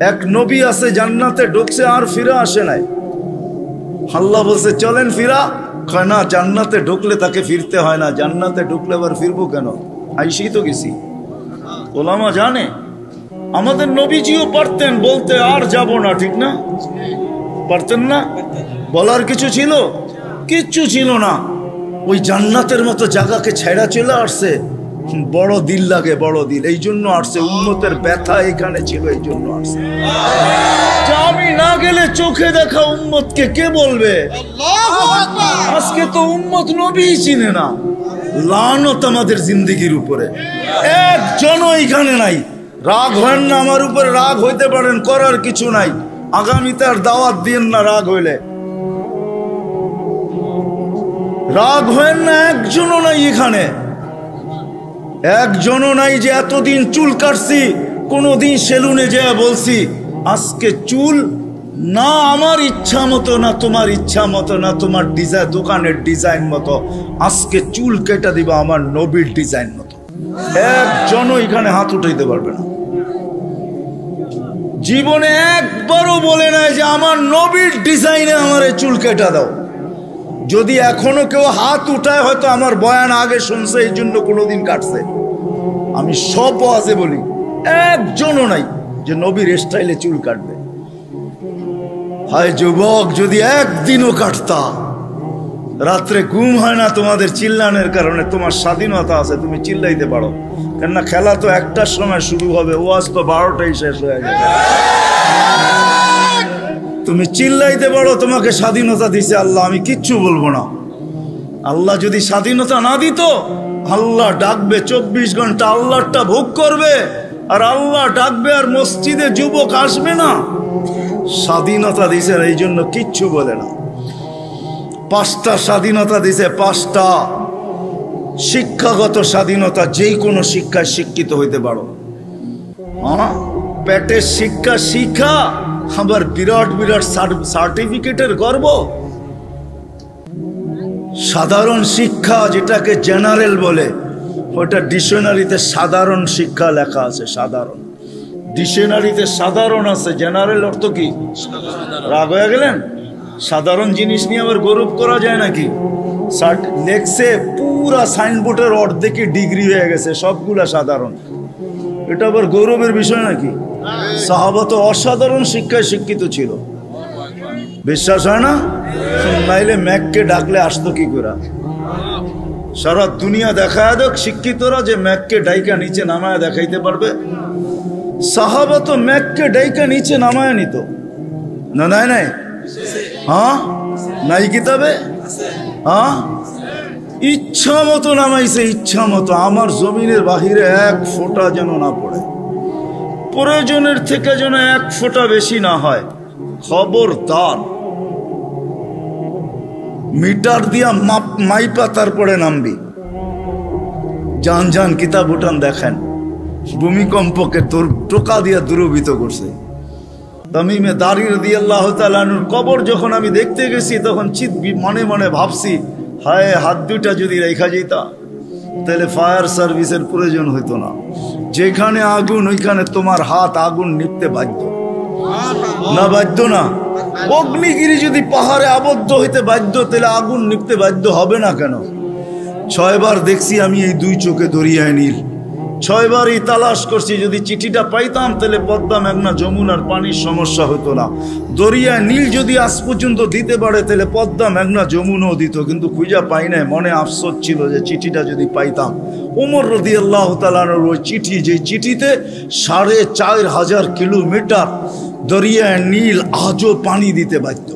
এক নবী আছে জান্নাতে ঢুকছে আর ফিরে আসে নাই। আল্লাহ বলছে চলেন ফিরা, কয় না, জান্নাতে ঢুকলে তাকে ফিরতে হয় না, জান্নাতে ঢুকলে আবার ফিরবো কেন, আইসেই তো গেছি। ওলামা জানে আমাদের নবীজিও পারতেন বলতে আর যাব না, ঠিক না? পারতেন না? বলার কিছু ছিল? কিচ্ছু ছিল না। ওই জান্নাতের মতো জায়গাকে ছেড়া চলে আসছে। বড় দিল লাগে, বড় দিল, এই জন্য আসছে। উম্মতের ব্যথা এখানে ছিল, এই জন্য আসছে। আমি না গেলে চোখে দেখা উম্মতকে কে বলবে? আজকে তো উম্মত নবী চিনে না। লানত আমাদের জিন্দেগির উপরে, একজনও এখানে নাই। রাগ হয় না আমার উপরে, রাগ হইতে পারেন, করার কিছু নাই। আগামীতে আর দাওয়াত দিন না রাগ হইলে। রাগ হয় না, একজনও নাই এখানে, একজনও নাই যে এতদিন চুল কাটছি, কোনদিন সেলুনে যেয়ে বলছি আজকে চুল না আমার ইচ্ছা মতো, না তোমার ইচ্ছা মতো, না তোমার ডিজাইন দোকানের ডিজাইন মতো, আজকে চুল কেটে দিবা আমার নবীর ডিজাইন মতো। একজনও এখানে হাত উঠাইতে পারবে না। জীবনে একবারও বলে নাই যে আমার নবীর ডিজাইনে আমার চুল কেটে দাও। যদি এখনো কেউ হাত উঠায়, হয়তো আমার বয়ান আগে শুনছে, এই জন্য কোনোদিন কাটছে। আমি সব ওয়াজে বলি, একজনও নাই যে নবীর স্টাইলে চুল কাটবে। হায় যুবক, যদি একদিনও কাটতা। রাত্রে ঘুম হয় না তোমাদের চিল্লানের কারণে। তোমার স্বাধীনতা আছে, তুমি চিল্লাইতে পারো, কেননা খেলা তো একটার সময় শুরু হবে, ওয়াজ তো 12টায় শেষ হয়ে যাবে। তুমি চিল্লাইতে পারো, তোমাকে স্বাধীনতা দিছে আল্লাহ, আমি কিচ্ছু বলবো না। আল্লাহ যদি স্বাধীনতা না দিত, আল্লাহ ডাকবে 24 ঘন্টা, আল্লাহটা ভোগ করবে, আর আল্লাহ ডাকবে আর মসজিদে যুবক আসবে না। স্বাধীনতা দিছে, এই জন্য কিচ্ছু বলে না। 5টা স্বাধীনতা দিছে, 5টা শিক্ষাগত স্বাধীনতা। যেই কোনো শিক্ষায় শিক্ষিত হইতে পারো। হ্যাঁ, পেটের শিক্ষা শিক্ষা, আবার বিরাট বিরাট সার্টিফিকেটের গর্ব। সাধারণ শিক্ষা, যেটাকে জেনারেল বলে, ওটা ডিকশনারিতে সাধারণ শিক্ষা লেখা আছে। সাধারণ ডিকশনারিতে সাধারণ আছে, জেনারেল অর্থ কি? রাগ হয়ে গেলেন? সাধারণ জিনিস নিয়ে আবার গৌরব করা যায় নাকি? লেখছে পুরা সাইনবোর্ডের অর্ধেকই ডিগ্রি হয়ে গেছে, সবগুলা সাধারণ। এটা আবার গৌরবের বিষয় নাকি? সাহাবা তো অসাধারণ শিক্ষায় শিক্ষিত ছিল। বিশ্বাস হয় না? নাইলে ম্যাককে ডাকলে আসতো কি করে? সারা দুনিয়া দেখায় দেখ শিক্ষিতরা যে ম্যাককে ডাইকা নিচে নামায় দেখাইতে পারবে। সাহাবা তো ম্যাককে ডাইকা নিচে নামায় নিত না। নাই নাই, হ্যাঁ নাই কিতাবে, হ্যাঁ ইচ্ছা মতো নামাইছে, ইচ্ছা মতো। আমার জমিনের বাহিরে 1 ফোঁটা যেন না পড়ে, প্রয়োজনের থেকে যেন 1 ফোঁটা বেশি না হয়। খবরদার, মিটার দিয়া মাইপা তারপরে নামবি। যান যান কিতাব উঠান দেখেন, ভূমিকম্পকে টোকা দিয়া দূরভূত করছে। তামিমে দারি রাদিয়াল্লাহু তাআলা আনহুর কবর যখন আমি দেখতে গেছি, তখন মনে মনে ভাবছি, হায় হাত দুটা যদি রেখা যেতা, তাহলে ফায়ার সার্ভিসের প্রয়োজন হইতো না। যেখানে আগুন, ওইখানে তোমার হাত আগুন নিপতে বাধ্য না? বাধ্য না? অগ্নিগিরি যদি পাহাড়ে আবদ্ধ হইতে বাধ্য, তাহলে আগুন নিপতে বাধ্য হবে না কেন? 6 বার দেখছি আমি এই 2 চোখে দরিয়ায় নীল। 6 বারই তালাশ করছি, যদি চিঠিটা পাইতাম তাহলে পদ্মা, মেঘনা, যমুনার পানির সমস্যা হতো না। দরিয়ায় নীল যদি আজ পর্যন্ত দিতে পারে, তাহলে পদ্মা, মেঘনা, যমুনাও দিত, কিন্তু খুঁজা পাই নাই। মনে আফসোস ছিল যে চিঠিটা যদি পাইতাম। ওমর রাদিয়াল্লাহু তাআলা আনহুর ওই চিঠি, যে চিঠিতে 4500 কিলোমিটার দরিয়ায় নীল আজও পানি দিতে বাধ্য।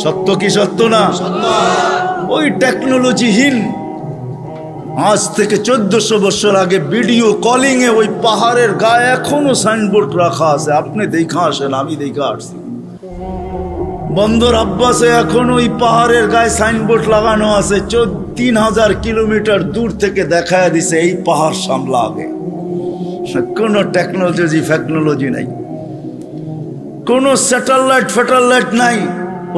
সত্য কি সত্য না? ওই টেকনোলজিহীন, আজ থেকে 1400 বছর আগে ভিডিও কলিং এ ওই পাহাড়ের গায়ে এখনো সাইনবোর্ড রাখা আছে। আপনি দেখা আসেন, আমি দেখা আসছি। বন্দর আব্বাসে এখন ওই পাহাড়ের গায়ে সাইনবোর্ড লাগানো আছে। 3000 কিলোমিটার দূর থেকে দেখায় দিছে এই পাহাড় সামলা আগে। কোনো টেকনোলজি নাই, কোনো স্যাটেলাইট নাই।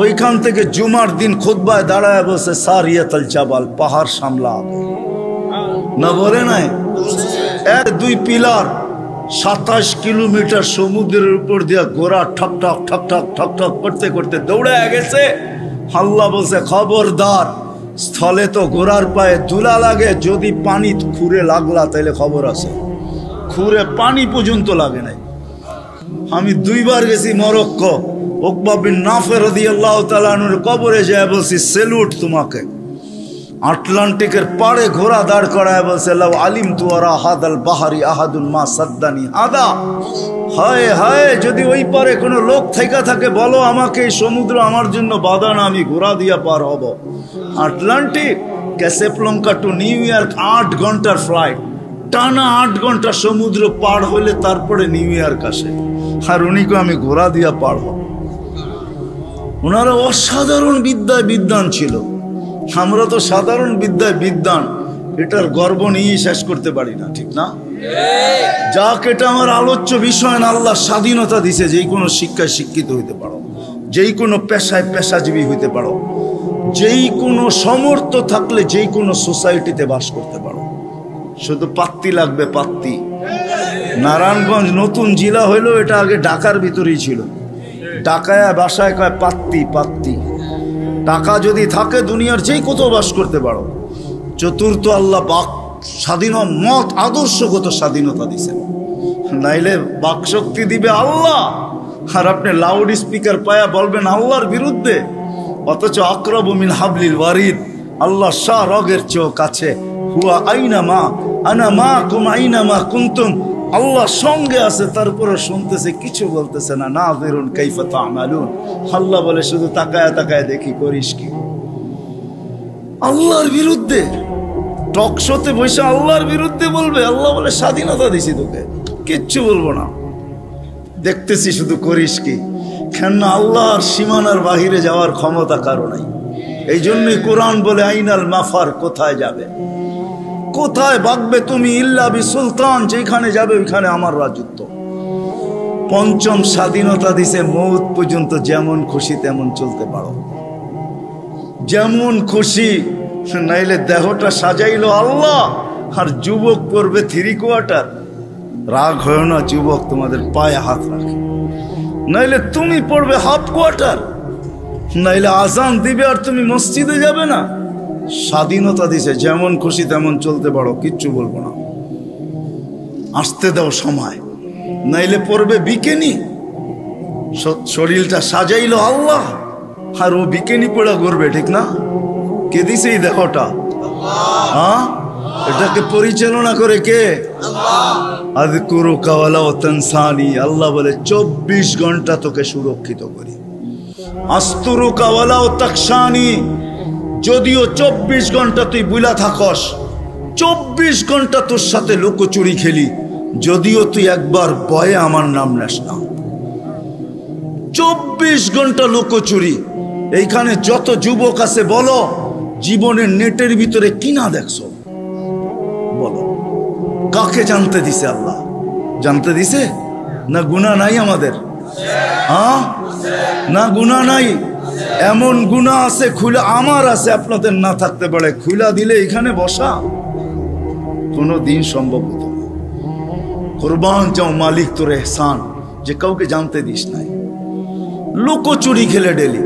ওইখান থেকে জুমার দিন খুতবায় দাঁড়ায় বসে সারিয়াতুল জাবাল, পাহাড় সামলা আগে। না বলে নাই? 1-2 পিলার 27 কিলোমিটার সমুদ্রের উপর দিয়া ঘোড়া ঠক ঠক ঠক ঠক ঠক ঠক করতে করতে দৌড়ে গেছে। আল্লাহ বলছে খবরদার, স্থলে তো ঘোড়ার পায়ে ধুলা লাগে, যদি পানি খুঁড়ে লাগলা তাইলে খবর আছে। খুঁড়ে পানি পর্যন্ত লাগে নাই। আমি 2 বার গেছি মরক্কো, উকবা বিন নাফে রাদিয়াল্লাহু তাআলা আনহুর কবরে যায় বলছি সেলুট তোমাকে। আটলান্টিকের পাড়ে ঘোড়া দাঁড় করায় বলছে লাউ আলিমতু ওয়ারা হাদাল বাহারি আহাদুন মা সাদ্দানি হাদা। হায় হায়, যদি ওই পারে কোনো লোক থেকে থাকে বলো আমাকে, এই সমুদ্র আমার জন্য বাধা না, আমি ঘোড়া দিয়া পার হব। Atlantic, Casablanca two new York 8 ঘন্টার ফ্লাইট, টানা 8 ঘন্টা সমুদ্র পার হলে তারপরে নিউ ইয়র্ক আসে। আর উনিকে আমি ঘোড়া দিয়া পার হব। ওনারা অসাধারণ বিদ্যায় বিদ্বান ছিল। আমরা তো সাধারণ বিদ্যায় বিদ্বান, এটার গর্ব নিয়ে শেষ করতে পারি না, ঠিক না? যাক, এটা আমার আলোচ্য বিষয় না। আল্লাহ স্বাধীনতা দিছে, যেই কোনো শিক্ষায় শিক্ষিত হইতে পারো, যেই কোনো পেশায় পেশাজীবী হইতে পারো, যেই কোনো সমর্থ থাকলে যেই কোনো সোসাইটিতে বাস করতে পারো। শুধু পাত্তি লাগবে, পাত্তি। নারায়ণগঞ্জ নতুন জেলা হইলো, এটা আগে ঢাকার ভিতরেই ছিল। ঢাকায় বাসায় কয় পাত্তি পাত্তি। টাকা যদি থাকে দুনিয়ার যেই কোথাও বাস করতে পারো। চতুর্থ, আল্লাহ বাক স্বাধীন মত আদর্শগত স্বাধীনতা দিছেন, নাইলে বাক শক্তি দিবে আল্লাহ, আর আপনি লাউড স্পিকার পায়া বলবেন আল্লাহর বিরুদ্ধে, অথচ আকরাবু মিন হাবলিল ওয়ারিদ, আল্লাহ শাহ রগের চেয়েও কাছে। হুয়া আইনা মা আনা মা কুম আইনা মা কুনতুম, আল্লাহ সঙ্গে আছে, তারপরে শুনতেছে, কিছু বলতেছে না। নাযিরুন কাইফা তা'মালুন, আল্লাহ বলে শুধু তাকায় তাকায় দেখি করিস কি। আল্লাহর বিরুদ্ধে টক শোতে বসে আল্লাহর বিরুদ্ধে বলবে, আল্লাহ বলে স্বাধীনতা দিছি তোকে, কিচ্ছু বলবো না, দেখতেছি শুধু করিস কি। কেন আল্লাহর সীমানার বাহিরে যাওয়ার ক্ষমতা কারো নাই। এই জন্যই কোরআন বলে আইনাল মাফার, কোথায় যাবে, কোথায় ভাগবে তুমি, ইল্লা বি সুলতান, যেখানে যাবে ওইখানে আমার রাজত্ব। পঞ্চম, স্বাধীনতা দিছে মৌত পর্যন্ত যেমন খুশি তেমন চলতে পারো, যেমন খুশি, নাইলে দেহটা সাজাইলো আল্লাহ, আর যুবক পড়বে 3 কোয়ার্টার। রাগ হয় না যুবক, তোমাদের পায়ে হাত রাখে, নাইলে তুমি পড়বে হাফ কোয়ার্টার, নাইলে আজান দিবে আর তুমি মসজিদে যাবে না। স্বাধীনতা দিছে, যেমন খুশি তেমন চলতে পারো, কিচ্ছু বলবো না, আসতে দাও সময়, নাইলে পড়বে বিকেনি। শরীরটা সাজাইলো আল্লাহ, আর ও বিকেনি পড়া করবে, ঠিক না? কে দিছে এই দেহটা? হ্যাঁ, এটাকে পরিচালনা করে কে? আযকুরুকা ওয়ালা তানসানি, আল্লাহ বলে 24 ঘন্টা তোকে সুরক্ষিত করি। আস্তুরুকা ওয়ালা তাকশানি, যদিও 24 ঘন্টা তুই বুলা থাকস, 24 ঘন্টা তোর সাথে লুকোচুরি খেলি, যদিও তুই একবার ভয়ে আমার নাম নেস না। 24 ঘন্টা লুকোচুরি। এইখানে যত যুবক আছে বলো, জীবনের নেটের ভিতরে কি না দেখছো? বলো, কাকে জানতে দিছে আল্লাহ? জানতে দিছে না? গুনাহ নাই আমাদের? হ্যাঁ, না গুনাহ নাই? এমন গুনাহ আছে খুলে, আমার আছে, আপনাদের না থাকতে পারে, খুলা দিলে এখানে বসা কোনো দিন সম্ভব হতো না। কুরবান যাও মালিক তোর এহসান, যে কাউকে জানতে দিস নাই, লুকোচুরি খেলে ডেলি।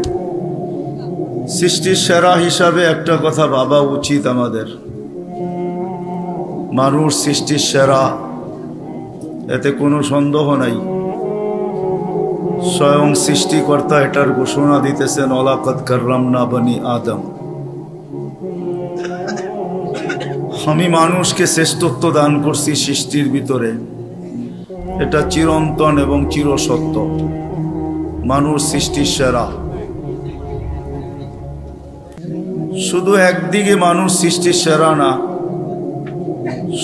সৃষ্টির সেরা হিসাবে একটা কথা ভাবা উচিত আমাদের, মানুষ সৃষ্টির সেরা, এতে কোনো সন্দেহ নাই। স্বয়ং সৃষ্টিকর্তা এটার ঘোষণা দিতেছেন, ওয়ালাকাদ কাররামনা বনি আদম, আমি মানুষকে শ্রেষ্ঠত্ব দান করছি সৃষ্টির ভিতরে। এটা চিরন্তন এবং চিরসত্য, মানুষ সৃষ্টির সেরা। শুধু একদিকে মানুষ সৃষ্টির সেরা না,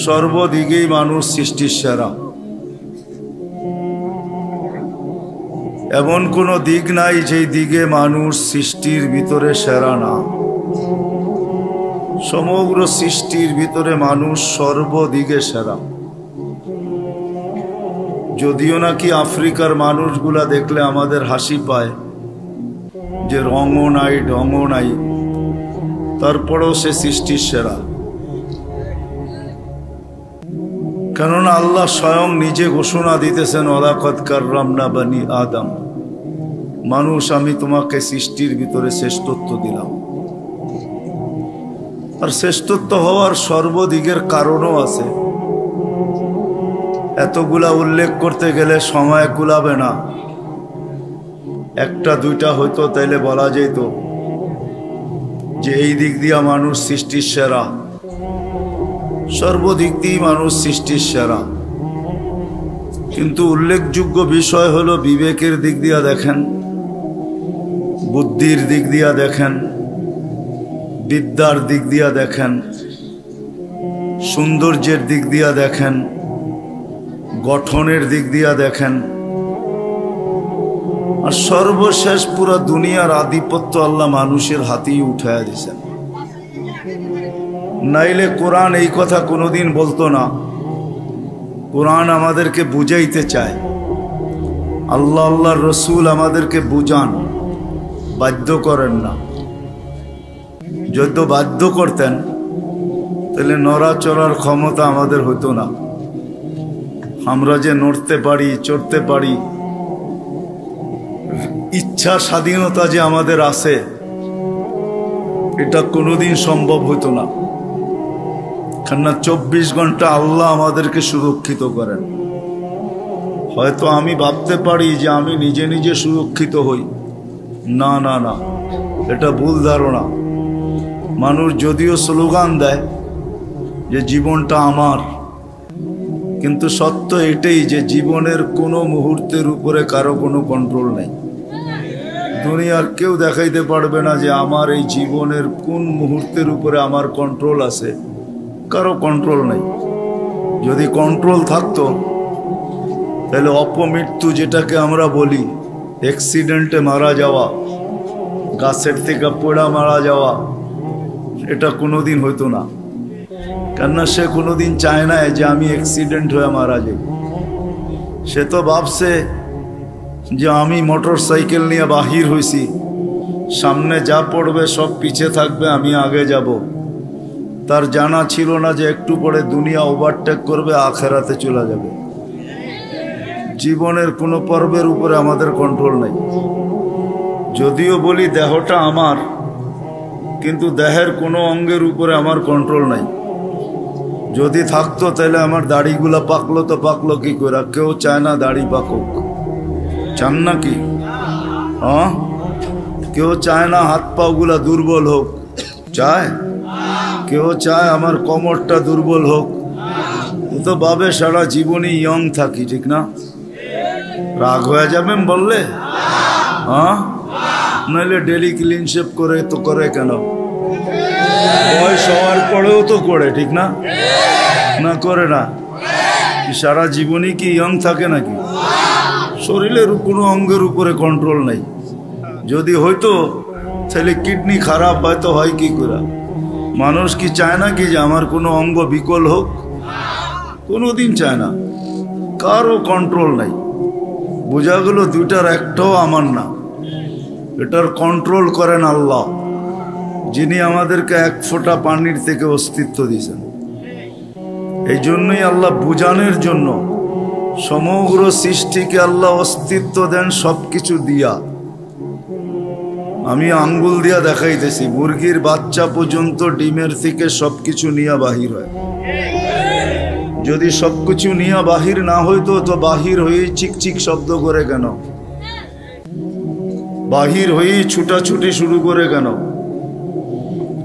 সর্বদিকেই মানুষ সৃষ্টির সেরা। এমন কোনো দিক নাই যেই দিকে মানুষ সৃষ্টির ভিতরে সেরা না। সমগ্র সৃষ্টির ভিতরে মানুষ সর্বদিকে সেরা। যদিও নাকি আফ্রিকার মানুষগুলা দেখলে আমাদের হাসি পায়, যে রঙও নাই ঢঙও নাই, তারপরেও সে সৃষ্টির সেরা। কেননা আল্লাহ স্বয়ং নিজে ঘোষণা দিতেছেন ওয়ালাকাদ কাররামনা বানি আদম, মানুষ আমি তোমাকে সৃষ্টির ভিতরে শ্রেষ্ঠত্ব দিলাম। আর শ্রেষ্ঠত্ব হওয়ার সর্বদিকের কারণও আছে। এতগুলা উল্লেখ করতে গেলে সময় কুলাবে না। একটা দুইটা হয়তো তাইলে বলা যেত যে এই দিক দিয়া মানুষ সৃষ্টির সেরা, সর্বদিক দিয়ে মানুষ সৃষ্টির সেরা। কিন্তু উল্লেখযোগ্য বিষয় হলো বিবেকের দিক দিয়া দেখেন, বুদ্ধির দিক দিয়া দেখেন, বিদ্যার দিক দিয়া দেখেন, সৌন্দর্যের দিক দিয়া দেখেন, গঠনের দিক দিয়া দেখেন, আর সর্বশেষ পুরো দুনিয়ার আধিপত্য আল্লাহ মানুষের হাতেই উঠায়া দিয়েছেন। নাইলে কোরআন এই কথা কোনোদিন বলতো না। কোরআন আমাদেরকে বুঝাইতে চায়, আল্লাহ আল্লাহর রসুল আমাদেরকে বুঝান, বাধ্য করেন না। যদি বাধ্য করতেন তাহলে নড়াচড়ার ক্ষমতা আমাদের হতো না। আমরা যে নড়তে পারি, চড়তে পারি, ইচ্ছা স্বাধীনতা যে আমাদের আছে, এটা কোনোদিন সম্ভব হতো না। কেননা 24 ঘন্টা আল্লাহ আমাদেরকে সুরক্ষিত করেন। হয়তো আমি ভাবতে পারি যে আমি নিজে নিজে সুরক্ষিত হই, না না না, এটা ভুল ধারণা। মানুষ যদিও স্লোগান দেয় যে জীবনটা আমার, কিন্তু সত্য এটাই যে জীবনের কোনো মুহূর্তের উপরে কারো কোনো কন্ট্রোল নেই। দুনিয়ার কেউ দেখাইতে পারবে না যে আমার এই জীবনের কোন মুহূর্তের উপরে আমার কন্ট্রোল আছে, কারো কন্ট্রোল নেই। যদি কন্ট্রোল থাকতো তাহলে অপমৃত্যু, যেটাকে আমরা বলি অ্যাক্সিডেন্টে মারা যাওয়া, গাছের থেকে পোড়া মারা যাওয়া, এটা কোনোদিন হইতো না। কেননা সে কোনোদিন চায় না যে আমি অ্যাক্সিডেন্ট হয়ে মারা যাই। সে তো ভাবছে যে আমি মোটর সাইকেল নিয়ে বাহির হয়েছি, সামনে যা পড়বে সব পিছে থাকবে, আমি আগে যাব। তার জানা ছিল না যে একটু পরে দুনিয়া ওভারটেক করবে, আখেরাতে চলে যাবে। জীবনের কোনো পর্বের উপরে আমাদের কন্ট্রোল নেই। যদিও বলি দেহটা আমার, কিন্তু দেহের কোনো অঙ্গের উপরে আমার কন্ট্রোল নাই। যদি থাকতো তাহলে আমার দাড়িগুলা পাকলো তো পাকলো কি করে? কেউ চায় না দাড়ি পাকুক, চান নাকি? হ্যাঁ, কেউ চায় না হাত পাগুলা দুর্বল হোক, চায়? কেউ চায় আমার কোমরটা দুর্বল হোক? তো ভাবে সারা জীবনই ইয়ং থাকি, ঠিক না? রাগ হয়ে যাবেন বললে? হ্যাঁ, নাহলে ডেলি ক্লিন শেভ করে তো করে কেন? বয়স হওয়ার পরেও তো করে, ঠিক না? না করে না? সারা জীবনই কি ইয়ং থাকে নাকি? শরীরের কোনো অঙ্গের উপরে কন্ট্রোল নাই। যদি হয়তো তাহলে কিডনি খারাপ হয়তো হয় কি করে? মানুষ কি চায় না কি যে আমার কোনো অঙ্গ বিকল হোক? কোনোদিন চায় না। কারও কন্ট্রোল নাই। বোঝা গেল দুইটার একটাও আমার না। এটার কন্ট্রোল করেন আল্লাহ, যিনি আমাদেরকে এক ফোঁটা পানির থেকে অস্তিত্ব দিয়েছেন। এই জন্যই আল্লাহ বুঝানোর জন্য সমগ্র সৃষ্টিকে আল্লাহ অস্তিত্ব দেন সবকিছু দিয়া। আমি আঙ্গুল দিয়া দেখাইতেছি, মুরগির বাচ্চা পর্যন্ত ডিমের থেকে সবকিছু নিয়ে বাহির হয়। যদি সবকিছু নিয়ে বাহির না হইতো তো বাহির হয়েই চিকচিক শব্দ করে কেন? বাহির হয়েই ছুটাছুটি শুরু করে কেন?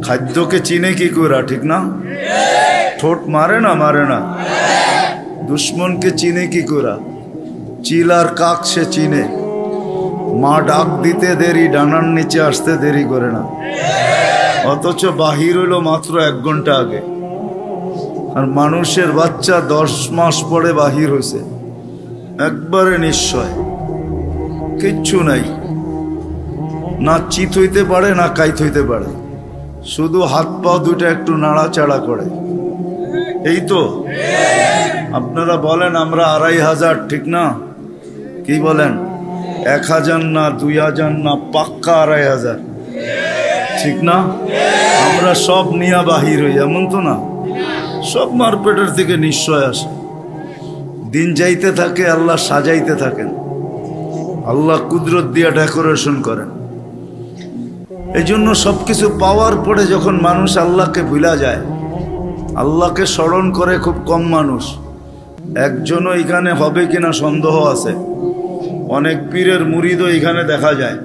খাদ্যকে চিনে কি করে, ঠিক না? ঠোঁট মারে না? মারে না? দুশ্মনকে চিনে কি করে? চিল আর কাক সে চিনে। মা ডাক দিতে দেরি, ডানার নিচে আসতে দেরি করে না। অথচ বাহির হইল মাত্র 1 ঘন্টা আগে। আর মানুষের বাচ্চা 10 মাস পরে বাহির হয়েছে, একবারে নিশ্চয়। কিচ্ছু নাই, না চিত হইতে পারে না কাইত হইতে পারে, শুধু হাত পা দুটো একটু নাড়াচাড়া করে। এই তো আপনারা বলেন আমরা 2500, ঠিক না? কি বলেন? 1000 না, 2000 না, পাক্কা 2500, ঠিক না? আমরা সব নিয়ে বাহির হই, এমন তো না। সব মারপেটের থেকে নিশ্চয় আসে। দিন যাইতে থাকে, আল্লাহ সাজাইতে থাকেন, আল্লাহ কুদরত দিয়ে ডেকোরেশন করেন। এই জন্য সবকিছু পাওয়ার পরে যখন মানুষ আল্লাহকে ভুলা যায়, আল্লাহকে স্মরণ করে খুব কম মানুষ। একজনও এখানে হবে কিনা সন্দেহ আছে। অনেক পীরের মুরিদও এখানে দেখা যায়,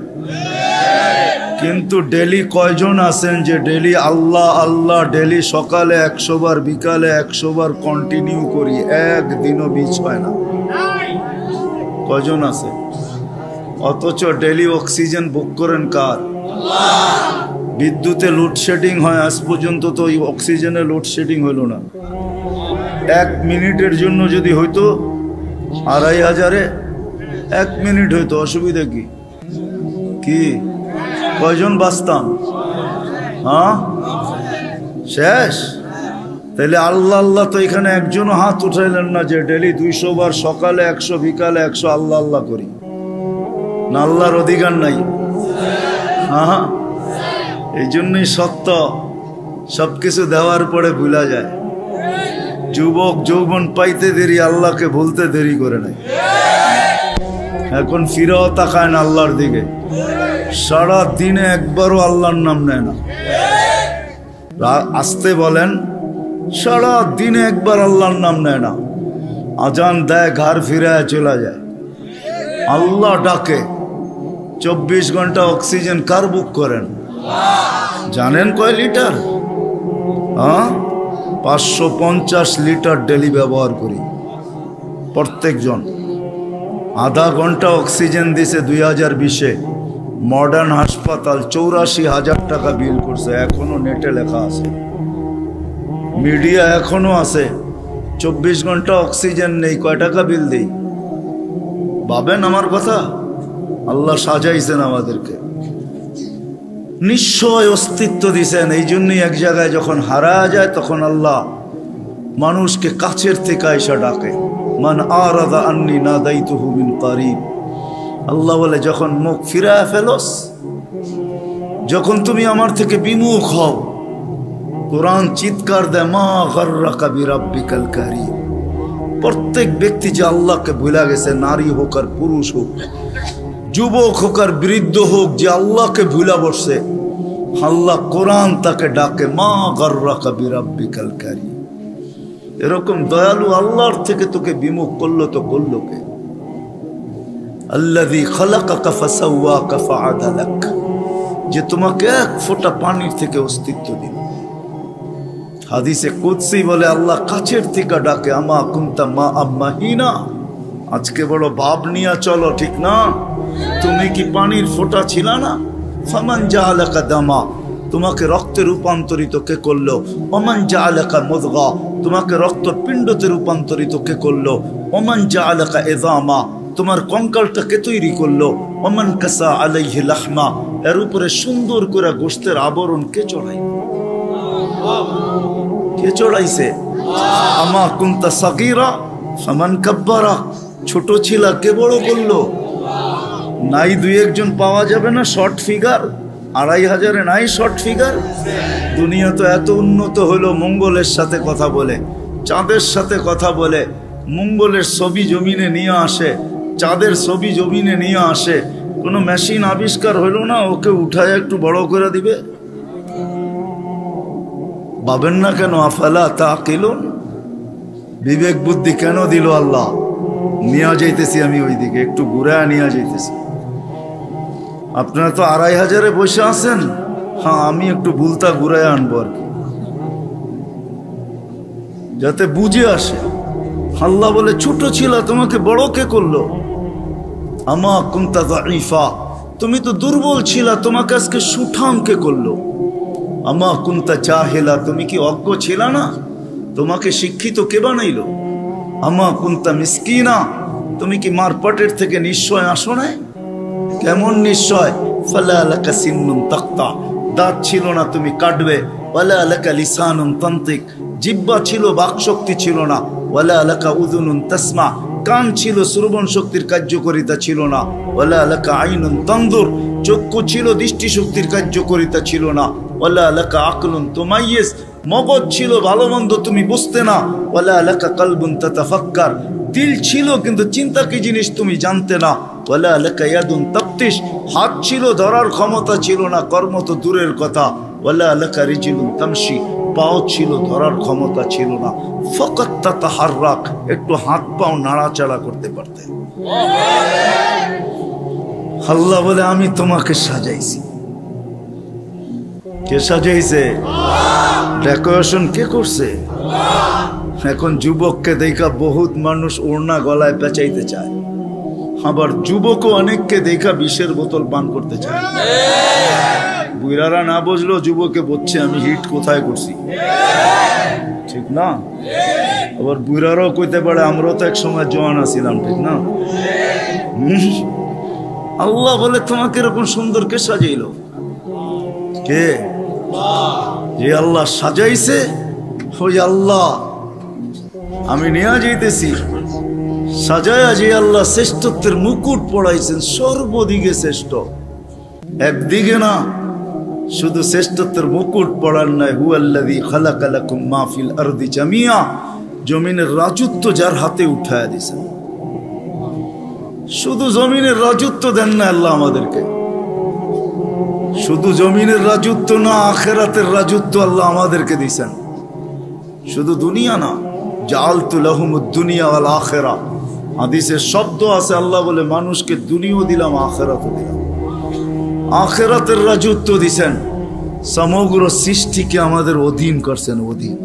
কিন্তু ডেলি কয়জন আছেন যে ডেলি আল্লাহ আল্লাহ ডেলি সকালে 100 বার, বিকালে 100 বার কন্টিনিউ করি, একদিনও মিস হয় না? কয়জন আছে? অথচ ডেলি অক্সিজেন বুক করেন কার? বিদ্যুতে লোডশেডিং হয়, আজ পর্যন্ত তো ওই অক্সিজেনে লোডশেডিং হলো না। 1 মিনিটের জন্য যদি হইতো 2500-এ 1 মিনিট হইতো, অসুবিধা কি? কি কয়জন বাঁচতাম? হ্যাঁ, শেষ। তাহলে আল্লাহ আল্লাহ তো এখানে একজনও হাত উঠাইলেন না যে ডেলি 200 বার, সকালে 100, বিকালে 100 আল্লাহ আল্লাহ করি। না, আল্লাহর অধিকার নাই? হ্যাঁ, এই জন্যই সত্য সবকিছু দেওয়ার পরে ভুলা যায়। যুবক যৌবন পাইতে দেরি, আল্লাহকে ভুলতে দেরি করে নাই। এখন ফিরেও তাকায় না আল্লাহর দিকে, সারা দিনে একবারও আল্লাহর নাম নেয় না। আসতে বলেন, সারা দিনে একবার আল্লাহর নাম নেয় না। আজান দেয়, ঘর ফিরে চলে যায়। আল্লাহ ডাকে, 24 ঘন্টা অক্সিজেন কার বুক করেন? জানেন কয় লিটার? 550 লিটার ডেলি ব্যবহার করি প্রত্যেকজন। আধা ঘন্টা অক্সিজেন দিছে 2020-এ। মডার্ন হাসপাতাল 84,000 টাকা বিল করছে। এখনো নেটে লেখা আছে, মিডিয়া এখনো আছে। 24 ঘন্টা অক্সিজেন নেই, কয় টাকা বিল দেই? ভাবেন আমার কথা। আল্লাহ সাজাইছেন আমাদেরকে, নিশ্চয় অস্তিত্ব দিছেন। এই জন্যই এক জায়গায় যখন হারায় যায় তখন আল্লাহ মানুষকে কাছের থেকে আইসা ডাকে। মান আরাদা আন্নি নাদাইতুহু মিন কারিব। আল্লাহ বলে, যখন মুখ ফিরায় ফেলোস, যখন তুমি আমার থেকে বিমুখ হও, কোরআন চিৎকার দেয়, মা গাররাকা বিরাব্বিকাল কারীম। প্রত্যেক ব্যক্তি যে আল্লাহকে ভুলা গেছে, নারী হোক আর পুরুষ হোক, যুবক হোক আর বৃদ্ধ হোক, যে আল্লাহকে ভুলা বসছে, আল্লাহ কোরআন তাকে ডাকে, মা গাররাকা বিরাব্বিকাল কারীম। এরকম দয়ালু আল্লাহর থেকে তোকে বিমুখ করলো তো করলো কে? আল্লাযী খালাকাকা ফাসাওয়াকা ফাআদালাক, যে তোমাকে এক ফোঁটা পানির থেকে অস্তিত্ব দিল। হাদিসে কুদসি বলে, আল্লাহ কাছের থেকে ডাকে, আমা কুনতা মা আম্মাহিনা। আজকে বড় ভাব নিয়ে চলো, ঠিক না? তুমি কি পানির ফোঁটা ছিল না? ফামান জাআলাকা দামা, তোমাকে রক্তে রূপান্তরিত কে করলো? ওমান জাআলাকা মুদগা, তোমাকে রক্তপিণ্ডতে রূপান্তরিত কে করলো? ওমান জাআলাকা ইযামা, তোমার কঙ্কালটা কে তৈরি করলো? ওমান কাসা আলাইহি লাহমা, এর উপরে সুন্দর করে গোশতের আবরণ কে চড়াই? কে চড়াইছে? আমা কুনতা সাগীরা ফামান কাব্বারা, ছোট ছিল কে বড় করলো? নাই 2-1 পাওয়া যাবে না শর্ট ফিগার? 2500-এ নাই শর্ট ফিগার? দুনিয়া তো এত উন্নত হলো, মঙ্গলের সাথে কথা বলে, চাঁদের সাথে কথা বলে, মঙ্গলের ছবি জমিনে নিয়ে আসে, চাঁদের ছবি জমিনে নিয়ে আসে। কোনো মেশিন আবিষ্কার হলো না ওকে উঠায় একটু বড় করে দিবে? ভাবেন না কেন? আফালা তাকিলুন, বিবেক বুদ্ধি কেন দিল আল্লাহ? নিয়ে যাইতেছি আমি ওই দিকে, একটু ঘুরায় নিয়ে যাইতেছি। আপনারা তো 2500-এ বসে আছেন, হ্যাঁ আমি একটু ভুলতা ঘুরায় আনবো আর কি, যাতে বুঝে আসে। আল্লাহ বলে, ছোট ছিল তোমাকে বড় কে করলো? আমা কুনতা যায়ীফা, তুমি তো দুর্বল ছিল, তোমাকে আজকে সুঠাম কে করলো? আমা কুনতা জাহিলা, তুমি কি অজ্ঞ ছিল না? তোমাকে শিক্ষিত কে বানাইলো? আমা কুনতা মিসকিনা, তুমি কি মার পেটের থেকে নিশ্চয় আসো নাই? কেমন নিশ্চয়? ফালা লাকা সিন্নুন তাক্তা, দাঁত ছিল না তুমি কাটবে। ওয়ালা লাকা লিসানুন তান্তিক, জিহ্বা ছিল বাকশক্তি ছিল না। ওয়ালা লাকা উযুনুন তাসমা, কান ছিল শ্রবণ শক্তির কার্যকারিতা ছিল না। ওয়ালা লাকা আইনুন তানজুর, চক্ষু ছিল দৃষ্টি শক্তির কার্যকারিতা ছিল না। ওয়ালা লাকা আকলুন তুমাইয়িজ, মগজ ছিল ভালো মন্দ তুমি বুঝতে না। ওয়ালা লাকা কলবুন তাতাফাক্কার, দিল ছিল কিন্তু চিন্তা কি জিনিস তুমি জানতে না। ওয়ালা লাকা ইয়াদুন তাফতিশ, হাত ছিল ধরার ক্ষমতা ছিল না, কর্ম তো দূরের কথা। ওয়ালা লাকা রিজলুন তামশি, পাও ছিল ধরার ক্ষমতা ছিল না। ফাকাত তাতাহাররাক, একটু হাত পাও নাড়াচাড়া করতে পারতে। আল্লাহ বলে আমি তোমাকে সাজাইছি। কে সাজাইছে? ডেকোরেশন কে করছে? এখন যুবককে দেখা বহুত মানুষ ওড়না গলায় পেঁচাইতে চায়, আবার যুবকও অনেককে দেখা বিষের বোতল পান করতে চায়। বুইরারা না বুঝলো যুবকে বলছে আমি হিট কোথায় করছি, ঠিক না? আবার বুইরারাও কইতে পারে আমরাও তো এক সময় জওয়ান আছিলাম, ঠিক না? আল্লাহ বলে তোমাকে এরকম সুন্দর কে সাজাইলো? কে? যে আল্লাহ সাজাইছে ওই আল্লাহ আমি নিয়ে যাইতেছি। সাজায়া যে আল্লাহ শ্রেষ্ঠত্বের মুকুট পড়াইছেন, সর্বদিকে শ্রেষ্ঠ, একদিকে না। শুধু শ্রেষ্ঠত্বের মুকুট পড়ার নয়, হুয়াল্লাযী খালাকা লাকুম মা ফিল আরদি জামিয়া, জমিনের রাজত্ব যার হাতে উঠায়া দিয়েছেন। শুধু জমিনের রাজত্ব দেন না আল্লাহ আমাদেরকে, শুধু জমিনের রাজত্ব না, আখিরাতের রাজত্ব আল্লাহ আমাদেরকে দিয়েছেন। শুধু দুনিয়া না, জাআলতু লাহুমুদ দুনিয়া ওয়াল আখিরা, হাদিসের শব্দ আছে আল্লাহ বলে মানুষকে দুনিয়াও দিলাম আখিরাতও দিলাম। আখিরাতের রাজত্ব দিয়েছেন, সমগ্র সৃষ্টিকে আমাদের অধীন করছেন, অধীন।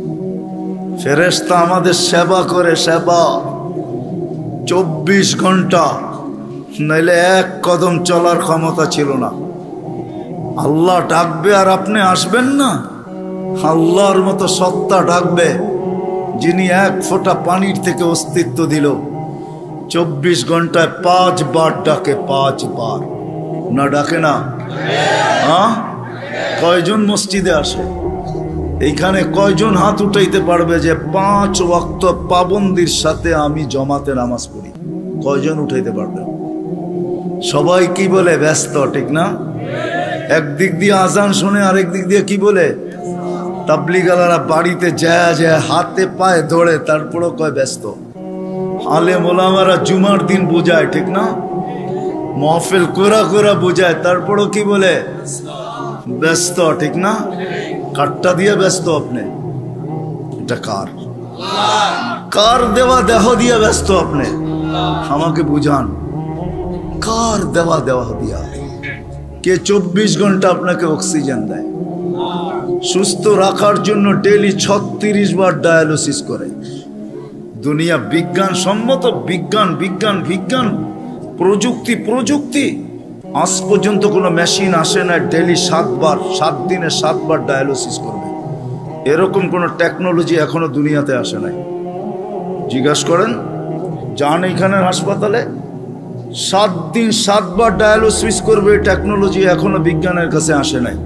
ফেরেশতা আমাদের সেবা করে, সেবা 24 ঘন্টা, নাইলে এক কদম চলার ক্ষমতা ছিল না। আল্লাহ ডাকবে আর আপনি আসবেন না? আল্লাহর মতো সত্তা ডাকবে যিনি এক ফোঁটা পানির থেকে অস্তিত্ব দিল, 24 ঘন্টায় 5 বার ডাকে, 5 বার। না ডাকে না? হ্যাঁ, কয়জন মসজিদে আসে? এইখানে কয়জন হাত উঠাইতে পারবে যে 5 ওয়াক্ত পাবন্দির সাথে আমি জমাতে নামাজ পড়ি? কয়জন উঠাইতে পারবে? সবাই কি বলে? ব্যস্ত, ঠিক না? একদিক দিয়ে আজান শুনে, আরেক দিক দিয়ে কি বলে? তাবলীগালারা বাড়িতে যায় যায় হাতে পায়ে ধরে, তারপরও কয় ব্যস্ত। আলেম ওলামারা জুমার দিন বুঝায়, ঠিক না? মাহফিল কোরা কোরা বুঝায়, তারপরও কি বলে? ব্যস্ত, ঠিক না? কাটটা দিয়ে ব্যস্ত আপনি? এটা কার? কার দেওয়া দেহ দিয়ে ব্যস্ত আপনি? আমাকে বুঝান, কার দেওয়া দেওয়া দিয়া? কে 24 ঘন্টা আপনাকে অক্সিজেন দেয়? সুস্থ রাখার জন্য ডেইলি 36 বার ডায়ালিসিস করে। দুনিয়া বিজ্ঞান সম্মত, বিজ্ঞান বিজ্ঞান বিজ্ঞান, প্রযুক্তি প্রযুক্তি, আজ পর্যন্ত কোনো মেশিন আসে না ডেইলি 7 দিনে 7 বার ডায়ালিসিস করবে। এরকম কোনো টেকনোলজি এখনো দুনিয়াতে আসে নাই। জিজ্ঞাসা করেন, যান এইখানের হাসপাতালে, 7 দিন 7 বার ডায়ালিসিস করবে, টেকনোলজি এখনো বিজ্ঞানের কাছে আসে নাই।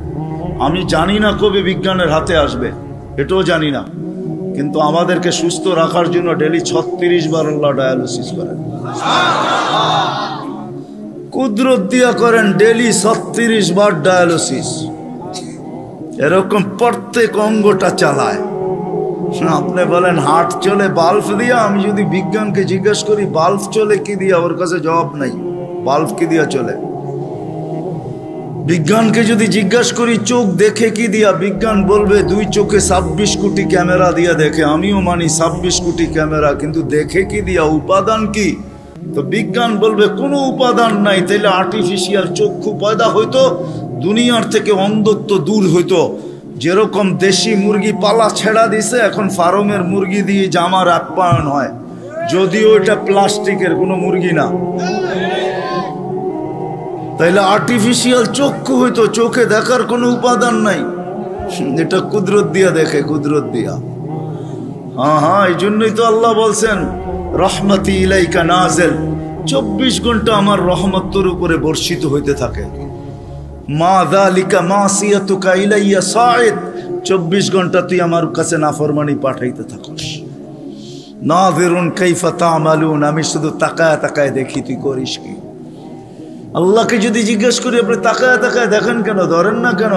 আমি জানি না কবে বিজ্ঞানের হাতে আসবে, এটাও জানি না, কিন্তু আমাদেরকে সুস্থ রাখার জন্য ডেইলি 36 বার আল্লাহ ডায়ালিসিস করেন। কুদরত দিয়া করেন ডেইলি 36 বার ডায়ালিসিস। এরকম প্রত্যেক অঙ্গটা চালায়। আপনি বলেন হার্ট চলে বাল্ব দিয়া, আমি যদি বিজ্ঞানকে জিজ্ঞেস করি বাল্ব চলে কি দিয়া, ওর কাছে জবাব নাই। বাল্ব কি দিয়া চলে? বিজ্ঞানকে যদি জিজ্ঞাসা করি চোখ দেখে কি দিয়া, বিজ্ঞান বলবে 2 চোখে 26 কোটি ক্যামেরা দিয়া দেখে। আমিও মানি 26 কোটি ক্যামেরা, কিন্তু দেখে কি দিয়া? উপাদান কি? তো বিজ্ঞান বলবে কোনো উপাদান নাই। তাইলে আর্টিফিশিয়াল চক্ষু পয়দা হইতো, দুনিয়ার থেকে অন্ধত্ব দূর হইতো। যেরকম দেশি মুরগি পালা ছেড়া দিছে, এখন ফার্মের মুরগি দিয়ে জামার আপ্যায়ন হয়, যদিও এটা প্লাস্টিকের কোনো মুরগি না। তাইলে আর্টিফিশিয়াল চক্ষু হইতো, চোখে দেখার কোনো উপাদান নাই, এটা কুদরত দিয়া দেখে, কুদরত দিয়া। হ্যাঁ হ্যাঁ, এই জন্যই তো আল্লাহ বলছেন রহমতি ইলাইকা নাজিল, 24 ঘন্টা আমার রহমত তোর উপরে বর্ষিত হইতে থাকে। মা যালিকা মাসিয়াতুকা ইলাইয়া সাইদ, 24 ঘন্টা তুই আমার কাছে নাফরমানি পাঠাইতে থাকস। নাযিরুন কাইফা তা'মালুন, আমি শুধু তাকায় তাকায় দেখি তুই করিস কি। আল্লাহকে যদি জিজ্ঞেস করি আপনি তাকায় তাকায় দেখেন কেন, ধরেন না কেন?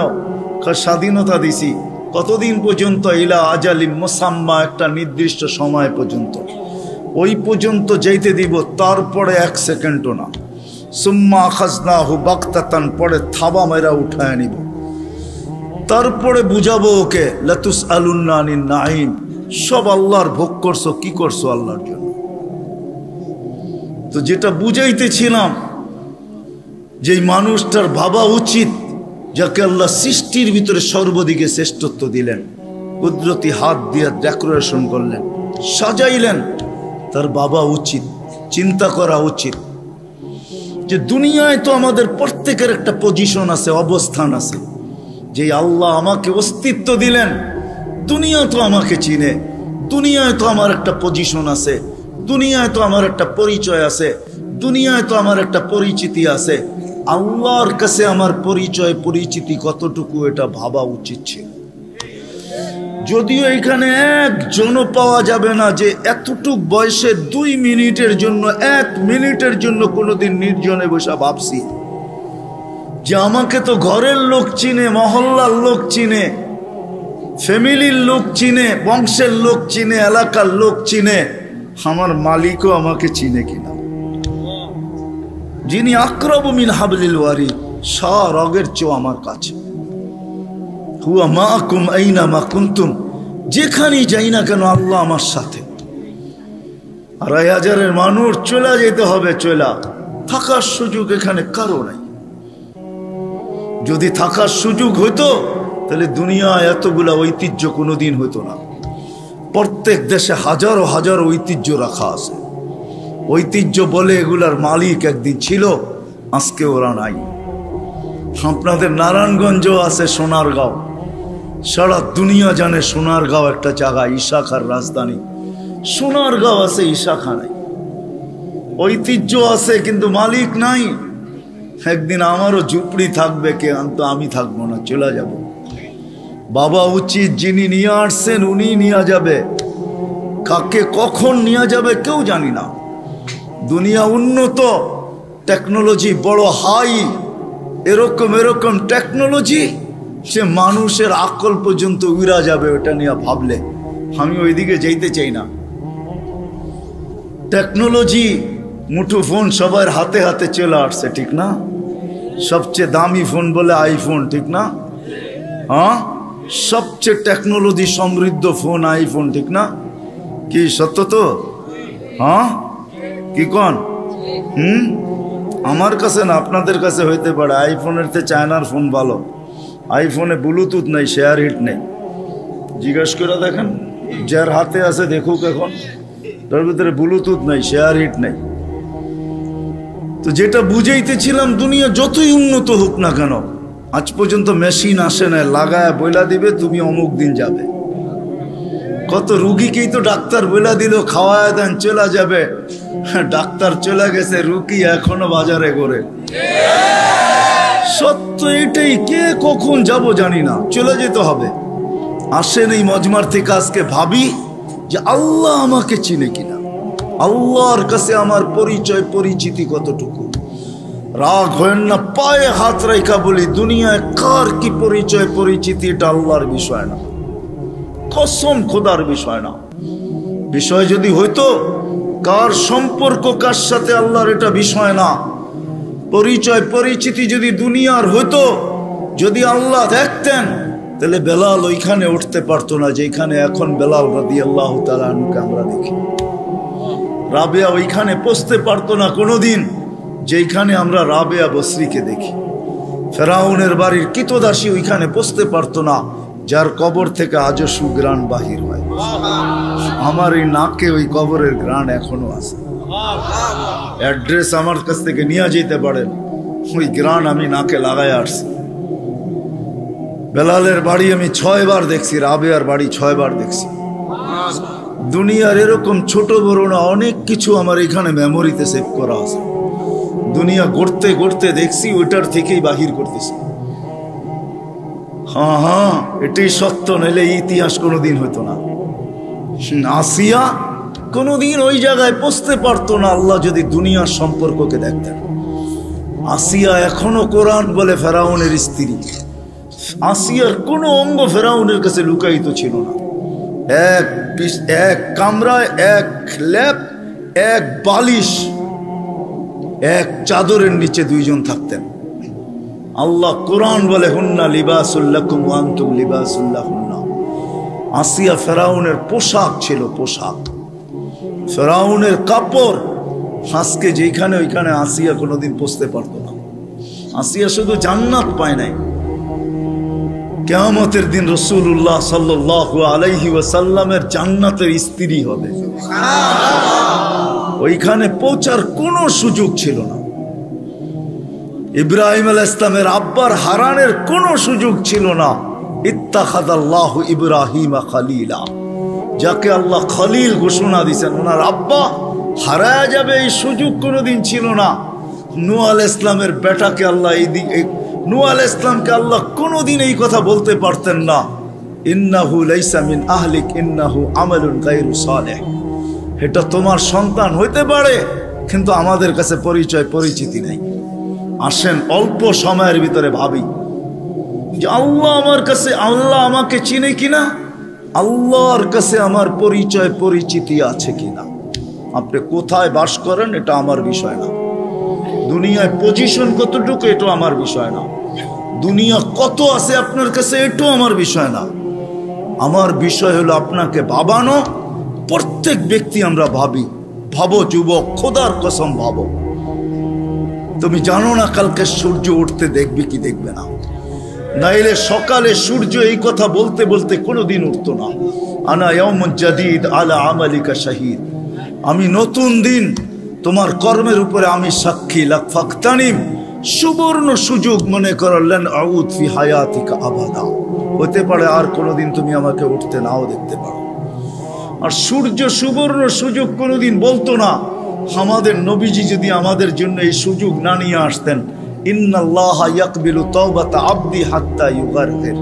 স্বাধীনতা দিছি কতদিন পর্যন্ত? ইলা আজালিম মুসাম্মা, একটা নির্দিষ্ট সময় পর্যন্ত। ওই পর্যন্ত যাইতে দিব, তারপরে 1 সেকেন্ডও না। সুম্মা আখাযনাহু বাগতাতান, পরে থাবা মেরা উঠায় নিব, তারপরে বুঝাবো ওকে লাতুসআলুন্না আনিন নাঈম, সব আল্লাহর ভোগ করছো, কি করছো আল্লাহর জন্য। তো যেটা বুঝাইতেছিলাম, যে মানুষটার ভাবা উচিত যাকে আল্লাহ সৃষ্টির ভিতরে সর্বদিকে শ্রেষ্ঠত্ব দিলেন, কুদরতি হাত দিয়ে ডেকোরেশন করলেন, সাজাইলেন, তার ভাবা উচিত, চিন্তা করা উচিত যে দুনিয়ায় তো আমাদের প্রত্যেকের একটা পজিশন আছে, অবস্থান আছে। যে আল্লাহ আমাকে অস্তিত্ব দিলেন, দুনিয়া তো আমাকে চিনে, দুনিয়ায় তো আমার একটা পজিশন আছে, দুনিয়ায় তো আমার একটা পরিচয় আছে, দুনিয়ায় তো আমার একটা পরিচিতি আছে। আল্লাহর কাছে আমার পরিচয় পরিচিতি কতটুকু, এটা ভাবা উচিত ছিল। যদিও এখানে একজনও পাওয়া যাবে না যে এতটুক বয়সে 2 মিনিটের জন্য, 1 মিনিটের জন্য কোনোদিন নির্জনে বসে ভাবছি যে আমাকে তো ঘরের লোক চিনে, মহল্লার লোক চিনে, ফ্যামিলির লোক চিনে, বংশের লোক চিনে, এলাকার লোক চিনে, আমার মালিকও আমাকে চিনে কিনা। যিনি আকরাবু মিন হাবলিল ওয়ারিদ, রগের চেয়েও আমার কাছে। হুয়া মাআকুম আইনামা কুনতুম, যেখানেই যাই না কেন আল্লাহ আমার সাথে। 2,500-এর মানুষ চলে যেতে হবে, চলা থাকার সুযোগ এখানে কারো নাই। যদি থাকার সুযোগ হইতো তাহলে দুনিয়ায় এতগুলা ঐতিহ্য কোনোদিন হইতো না। প্রত্যেক দেশে হাজারো হাজারো ঐতিহ্য রাখা আছে। ঐতিহ্য বলে এগুলার মালিক একদিন ছিল, আজকে ওরা নাই। আপনাদের নারায়ণগঞ্জ আছে, সোনারগাঁও, সারা দুনিয়া জানে সোনারগাঁও একটা জায়গা, ঈশাখার রাজধানী। সোনারগাঁও আছে, ঈশাখা নাই। ঐতিহ্য আছে কিন্তু মালিক নাই। একদিন আমারও ঝুপড়ি থাকবে, কে তো আমি থাকবো না, চলে যাব। বাবা উচিত, যিনি নিয়ে আসছেন উনি নিয়ে যাবে, কাকে কখন নিয়ে যাবে কেউ জানি না। দুনিয়া উন্নত, টেকনোলজি বড় হাই, এরকম টেকনোলজি সে মানুষের আকল পর্যন্ত উড়া যাবে। ওটা নিয়ে ভাবলে আমি ওইদিকে যেতে চাই না। টেকনোলজি, মুঠো ফোন সবার হাতে হাতে চলে আসছে, ঠিক না? সবচেয়ে দামি ফোন বলে আইফোন, ঠিক না? হ্যাঁ, সবচেয়ে টেকনোলজি সমৃদ্ধ ফোন আইফোন, ঠিক না? কি সত্য তো? হ্যাঁ, কি কন? আমার কাছে না, আপনাদের কাছে হইতে পারে। আইফোনের চেয়ে চায়নার ফোন ভালো। আইফোনে ব্লুটুথ নেই, শেয়ার হিট নেই। জিজ্ঞাসা করে দেখেন, যার হাতে আছে দেখুক, এখন তার ভিতরে ব্লুটুথ নেই, শেয়ার হিট নেই। তো যেটা বুঝাইতেছিলাম, দুনিয়া যতই উন্নত হোক না কেন, আজ পর্যন্ত মেশিন আসে না লাগায় বইলা দিবে তুমি অমুক দিন যাবে। কত রুগীকেই তো ডাক্তার বইলা দিল খাওয়ায় দেন চলে যাবে, ডাক্তার চলে গেছে, রুগী এখনো বাজারে ঘোরে। সত্য এটাই, কে কখন যাব জানি না, চলে যেতে হবে। আসেন এই মজমার থেকে আজকে ভাবি যে আল্লাহ আমাকে চিনে কিনা, আল্লাহর কাছে আমার পরিচয় পরিচিতি কতটুকু। রাগ হয়েন না, পায়ে হাত রাখা বলি, দুনিয়ায় কার কি পরিচয় পরিচিতি এটা আল্লাহর বিষয় না, কসম খোদার বিষয় না। বিষয় যদি হইতো কার সম্পর্ক কার সাথে, আল্লাহর এটা বিষয় না। পরিচয় পরিচিতি যদি দুনিয়ার হইতো, যদি আল্লাহ দেখতেন, তাহলে বেলাল ওইখানে উঠতে পারতো না যেখানে এখন বেলাল রাদিয়াল্লাহু তাআলা আনহুকে আমরা দেখি। রাবেয়া ওইখানে পৌঁছতে পারতো না কোনোদিন যেখানে আমরা রাবেয়া বসরিকে দেখি। ফেরাউনের বাড়ির কিতদাসী ওইখানে পৌঁছতে পারতো না যার কবর থেকে আজও সুগ্রাণ বাহির হয়। আমার এই নাকে ওই কবরের গ্রাণ এখনো আছে। অ্যাড্রেস আমার কাছ থেকে নিয়ে যেতে পারেন, ওই গ্রাণ আমি নাকে লাগায় আসছি। বেলালের বাড়ি আমি 6 বার দেখছি, রাবেয়ার বাড়ি 6 বার দেখছি। দুনিয়ার এরকম ছোট বড় না, অনেক কিছু আমার এখানে মেমোরিতে সেভ করা আছে। দুনিয়া গড়তে গড়তে দেখছি, ওইটার থেকেই বাহির করতেছি। হ্যাঁ, এটাই সত্য, নাইলে ইতিহাস কোনোদিন হইতো না। আসিয়া কোনোদিন ওই জায়গায় পৌঁছতে পারতো না আল্লাহ যদি দুনিয়ার সম্পর্ককে দেখতেন। আসিয়া এখনো কোরআন বলে ফেরাউনের স্ত্রী। আসিয়ার কোনো অঙ্গ ফেরাউনের কাছে লুকায়িত ছিল না। এক কামরায়, এক ল্যাপ, এক বালিশ এক চাদরের নিচে দুইজন থাকতেন। আল্লাহ কোরআন বলে হুন্না লিবাসুল লাকুম ওয়া আনতুম লিবাসুল লাহুন্না। আসিয়া ফেরাউনের পোশাক ছিল, পোশাক ফেরাউনের কাপড়। আজকে যেখানে ওইখানে আসিয়া কোনোদিন পৌঁছতে পারতো না। আসিয়া শুধু জান্নাত পায় নাই, কিয়ামতের দিন রাসূলুল্লাহ সাল্লাল্লাহু আলাইহি ওয়াসাল্লামের জান্নাতের স্ত্রী হবে। ওইখানে পৌঁছার কোনো সুযোগ ছিল না। ইব্রাহিম আলাইহিস সালামের আব্বার হারানের কোনো সুযোগ ছিল না। ইত্তাখাযাল্লাহু ইব্রাহিমা খলিলা, যাকে আল্লাহ খলিল ঘোষণা দিয়েছেন, ওনার আব্বা হারায়া যাবে এই সুযোগ কোনোদিন ছিল না। নূহ আলাইহিস সালামের বেটাকে আল্লাহ নূহ আলাইহিস সালামকে আল্লাহ কোনোদিন এই কথা বলতে পারতেন না, ইন্নাহু লাইসা মিন আহলিক ইন্নাহু আমালুন গায়রু সালেহ। এটা তোমার সন্তান হইতে পারে, কিন্তু আমাদের কাছে পরিচিতি নেই। আসেন অল্প সময়ের ভিতরে ভাবি যে আল্লাহ আমাকে চিনে কিনা, আল্লাহর কাছে আমার পরিচিতি আছে কিনা। আপনি কোথায় বাস করেন এটা আমার বিষয় না, দুনিয়ায় পজিশন কতটুকু এটা আমার বিষয় না, দুনিয়া কত আছে আপনার কাছে এটাও আমার বিষয় না। আমার বিষয় হলো আপনাকে ভাবানো। প্রত্যেক ব্যক্তি আমরা ভাবো যুবক, খোদার কসম ভাবো। তুমি জানো না কালকে সূর্য উঠতে দেখবে কি দেখবে না। নাইলে সকালে সূর্য এই কথা বলতে বলতে কোনোদিন উঠতো না, আনা ইয়াউমুন জাদীদ আলা আমালিকা শাহীদ। আমি নতুন দিন, তোমার কর্মের উপরে আমি সাক্ষী। লাফাকতানিম, সুবর্ণ সুযোগ মনে করলেন আউদ ফি হায়াতিকা আবাদা। হতে পারে আর কোনোদিন তুমি আমাকে উঠতে নাও দেখতে পারো। আর সূর্য সুবর্ণ সুযোগ কোনোদিন বলতো না। আমাদের নবীজি যদি আমাদের জন্য এই সুযোগ না নিয়ে আসতেন, ইন্নাল্লাহা ইয়াকবিলু তাওবাতা আবদি হাত্তা ইউগারগির,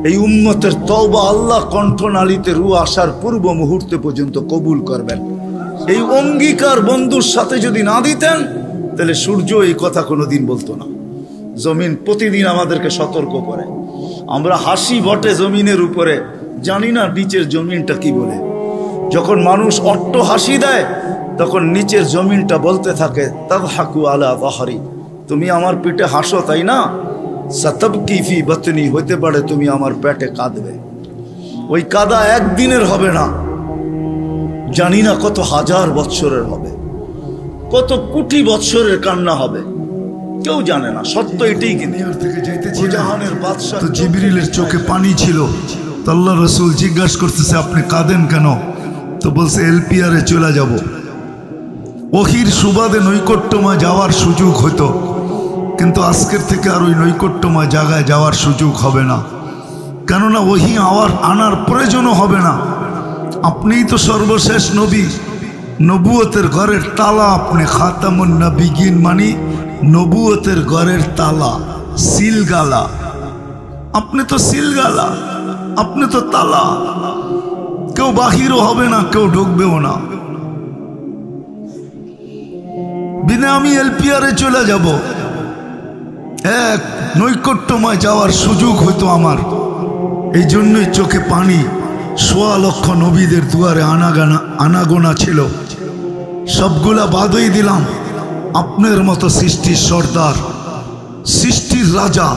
এই উম্মতের তওবা আল্লাহ কণ্ঠনালীতে রূহ আসার পূর্ব মুহূর্তে পর্যন্ত কবুল করবেন। এই অঙ্গীকার বন্ধুর সাথে যদি না দিতেন, তাহলে সূর্য এই কথা কোনোদিন বলতো না। জমিন প্রতিদিন আমাদেরকে সতর্ক করে। আমরা হাসি বটে জমিনের উপরে, জানি না নিচের জমিনটা কি বলে। যখন মানুষ অট্ট হাসি দেয়, তখন নিচের জমিনটা বলতে থাকে তাদহাকু আলা যাহরি, তুমি আমার পেটে হাসো তাই না, সাতাবকি ফি বাতনি, হতে পারে তুমি আমার পেটে কাঁদবে। ওই কাদা একদিনের হবে না, জানি না কত হাজার বৎসরের হবে, কত কোটি বৎসরের কান্না হবে, কেউ জানে না। সত্য এটাই, কিন্তু জাহানের বাদশা তো জিবরিলের চোখে পানি ছিল। তো আল্লাহ রাসূল জিজ্ঞাসা করতেছে আপনি কাঁদেন কেন? তো বলছে এলপিআরে চলে যাব। ওহির সুবাদে নৈকট্যময় যাওয়ার সুযোগ হতো, কিন্তু আজকের থেকে আর ওই নৈকট্যময় জায়গায় যাওয়ার সুযোগ হবে না, কেননা ওহি আনার প্রয়োজনও হবে না। আপনিই তো সর্বশেষ নবী, নবুয়তের ঘরের তালা আপনি, খাতামুন নবিয়িন মানে নবুয়তের ঘরের তালা, সিলগালা। আপনি তো সিলগালা, আপনি তো তালা, কেউ বাহিরও হবে না, কেউ ঢুকবেও না। বিনা আমি এলপিআরে চলে যাব, এক নৈকট্যময় যাওয়ার সুযোগ হইতো আমার। এই জন্যই চোখে পানি। ১৬ লক্ষ নবীদের দুয়ারে আনাগোনা ছিল, সবগুলা বাদই দিলাম। আপনার মতো সৃষ্টির সর্দার, সৃষ্টির রাজা,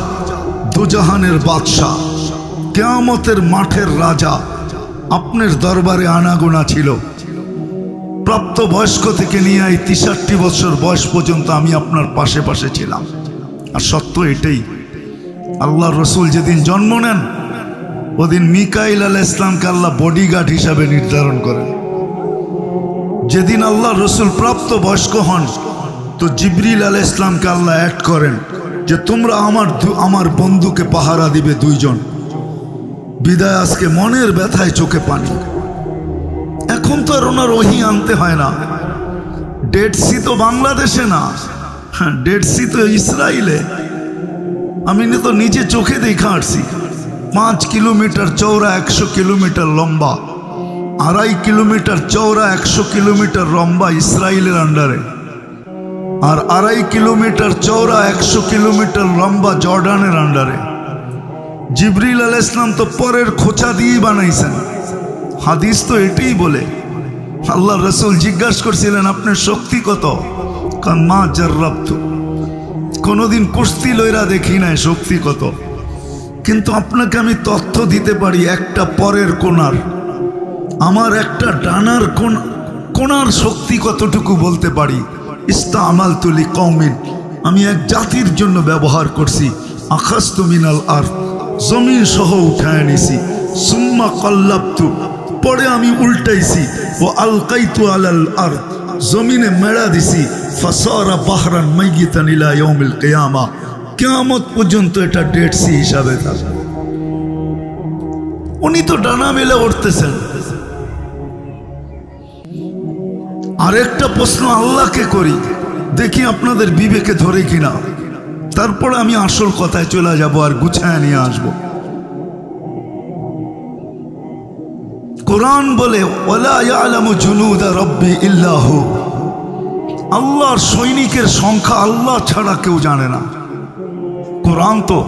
দুজাহানের বাদশাহ, কিয়ামতের মাঠের রাজা, আপনার দরবারে আনাগোনা ছিল। প্রাপ্ত বয়স্ক থেকে নিয়ে এই ৬৩ বছর বয়স পর্যন্ত আমি আপনার পাশে পাশে ছিলাম। আর সত্য এটাই, আল্লাহ রসুল যেদিন জন্ম নেন, ওদিন মিকাইল আলাইহিস সালামকে আল্লাহ বডিগার্ড হিসাবে নির্ধারণ করেন। যেদিন আল্লাহ রসুল প্রাপ্ত বয়স্ক হন, তো জিবরিল আলাইহিস সালামকে আল্লাহ অ্যাড করেন যে তোমরা আমার বন্ধুকে পাহারা দিবে 2 জন। বিদায় আজকে মনের ব্যথায় চোখে পানি। এখন তো আর ওনার ওহি আনতে হয় না। ডেড সি তো বাংলাদেশে না, হ্যাঁ ডেড সি তো ইসরায়েলে। আমি তো নিজে চোখে দেখা আসছি। 5 কিলোমিটার চওড়া, 100 কিলোমিটার লম্বা, 2.5 কিলোমিটার চওড়া, 100 কিলোমিটার লম্বা ইসরায়েলের আন্ডারে, আর 2.5 কিলোমিটার চওড়া, 100 কিলোমিটার লম্বা জর্ডানের আন্ডারে। জিবরিল আলাইহিস সালাম তো পরের খোঁচা দিয়ে বানাইছেন। হাদিস তো এটাই বলে, আল্লাহ রসুল জিজ্ঞাসা করছিলেন আপনার শক্তি কত? মা জাররাবতু, কোনোদিন কুস্তি লইরা দেখি নাই শক্তি কত, কিন্তু আপনাকে আমি তথ্য দিতে পারি একটা পরের কোণার, আমার একটা ডানার কোণার শক্তি কতটুকু বলতে পারি। ইস্তামালতু লিকওমিন, আমি এক জাতির জন্য ব্যবহার করছি। আখাযতু মিনাল আরদ, জমিন সহ উঠায় নিছি। সুম্মা কাল্লাবতু, পরে আমি উল্টাইছি। ও আলকাইতু আলাল আরদ, জমিনে মেড়া দিছি। ফাসারা বাহরান মাইয়িতান ইলা ইয়াউমিল কিয়ামা, কিয়ামত পর্যন্ত এটা ডেড সি হিসাবে থাকবে। উনি তো ডানা মেলে উঠতেছেন। আরেকটা প্রশ্ন আল্লাহকে করি, দেখি আপনাদের বিবেকে ধরে কিনা, তারপরে আমি আসল কথায় চলে যাব আর গুছায় নিয়ে আসবো। কোরআন বলে ওয়ালা ইয়ালামু জুনুদা রাব্বি ইল্লা হু, আল্লাহর সৈনিকের সংখ্যা আল্লাহ ছাড়া কেউ জানে না। কোরআন তো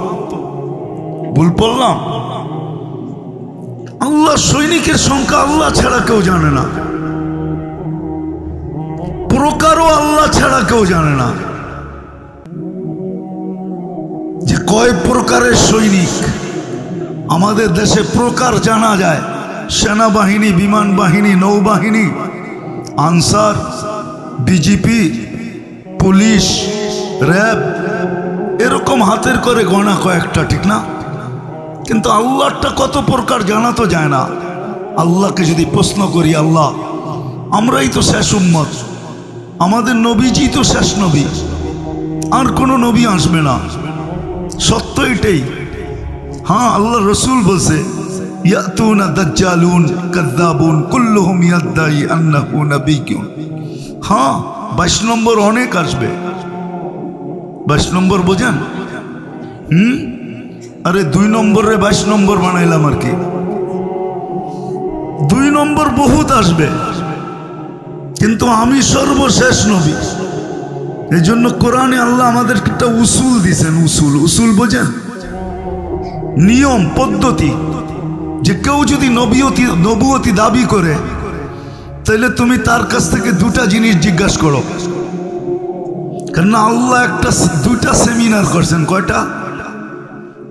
ভুল পড়লাম? আল্লাহর সৈনিকের সংখ্যা আল্লাহ ছাড়া কেউ জানে না, প্রকারও আল্লাহ ছাড়া কেউ জানে না। যে কয় প্রকারের সৈনিক আমাদের দেশে প্রকার জানা যায়, সেনাবাহিনী, বিমান বাহিনী, নৌবাহিনী, আনসার, বিজিপি, পুলিশ, র্যাব, এরকম হাতের করে গণা কয়েকটা, ঠিক না? কিন্তু আল্লাহটা কত প্রকার জানা তো যায় না। আল্লাহকে যদি প্রশ্ন করি, আল্লাহ আমরাই তো শেষ উম্মত, আমাদের নবীজি তো শেষ নবী, আর কোনো নবী আসবে না, সত্য এটাই। হ্যাঁ, আল্লাহ রসুল বলছে ইয়াতুনা দাজ্জালুন কাযযাবুন কুল্লুহুম ইয়াদদাই আন্নাহু নাবিয়্যুন। হ্যাঁ, 22 নম্বর অনেক আসবে। 22 নম্বর বোঝেন? আরে 2 নম্বরে 22 নম্বর বানাইলাম আর কি। 2 নম্বর বহুত আসবে, কিন্তু আমি সর্বশেষ নবী। এই জন্য কোরআনে আল্লাহ আমাদের একটা উসুল দিয়েছেন। উসুল বোঝেন? নিয়ম, পদ্ধতি। যে কেউ যদি নবুয়তি দাবি করে, তাহলে তুমি তার কাছ থেকে 2টা জিনিস জিজ্ঞাসা করো। কারণ আল্লাহ 2টা সেমিনার করছেন। কয়টা?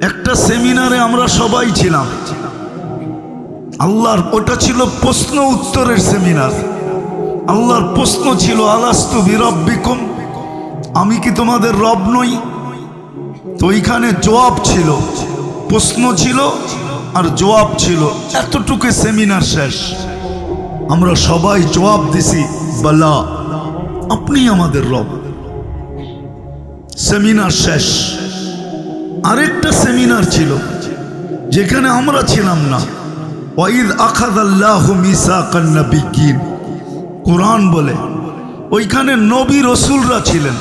একটা সেমিনারে আমরা সবাই ছিলাম। আল্লাহর ওটা ছিল প্রশ্ন উত্তরের সেমিনার। আল্লাহর প্রশ্ন ছিল আলাস্তু বিরাব্বিকুম, আমি কি তোমাদের রব নই? তো ওইখানে জবাব ছিল, প্রশ্ন ছিল আর জবাব ছিল, এতটুকু সেমিনার শেষ। আমরা সবাই জবাব দিছি, বালা, আপনি আমাদের রব। সেমিনার শেষ। আরেকটা সেমিনার ছিল যেখানে আমরা ছিলাম না। ওয়াইদ আখাযাল্লাহু মিসাকান নাবিয়্যিন, কোরআন বলে ওইখানে নবী রসুলরা ছিলেন,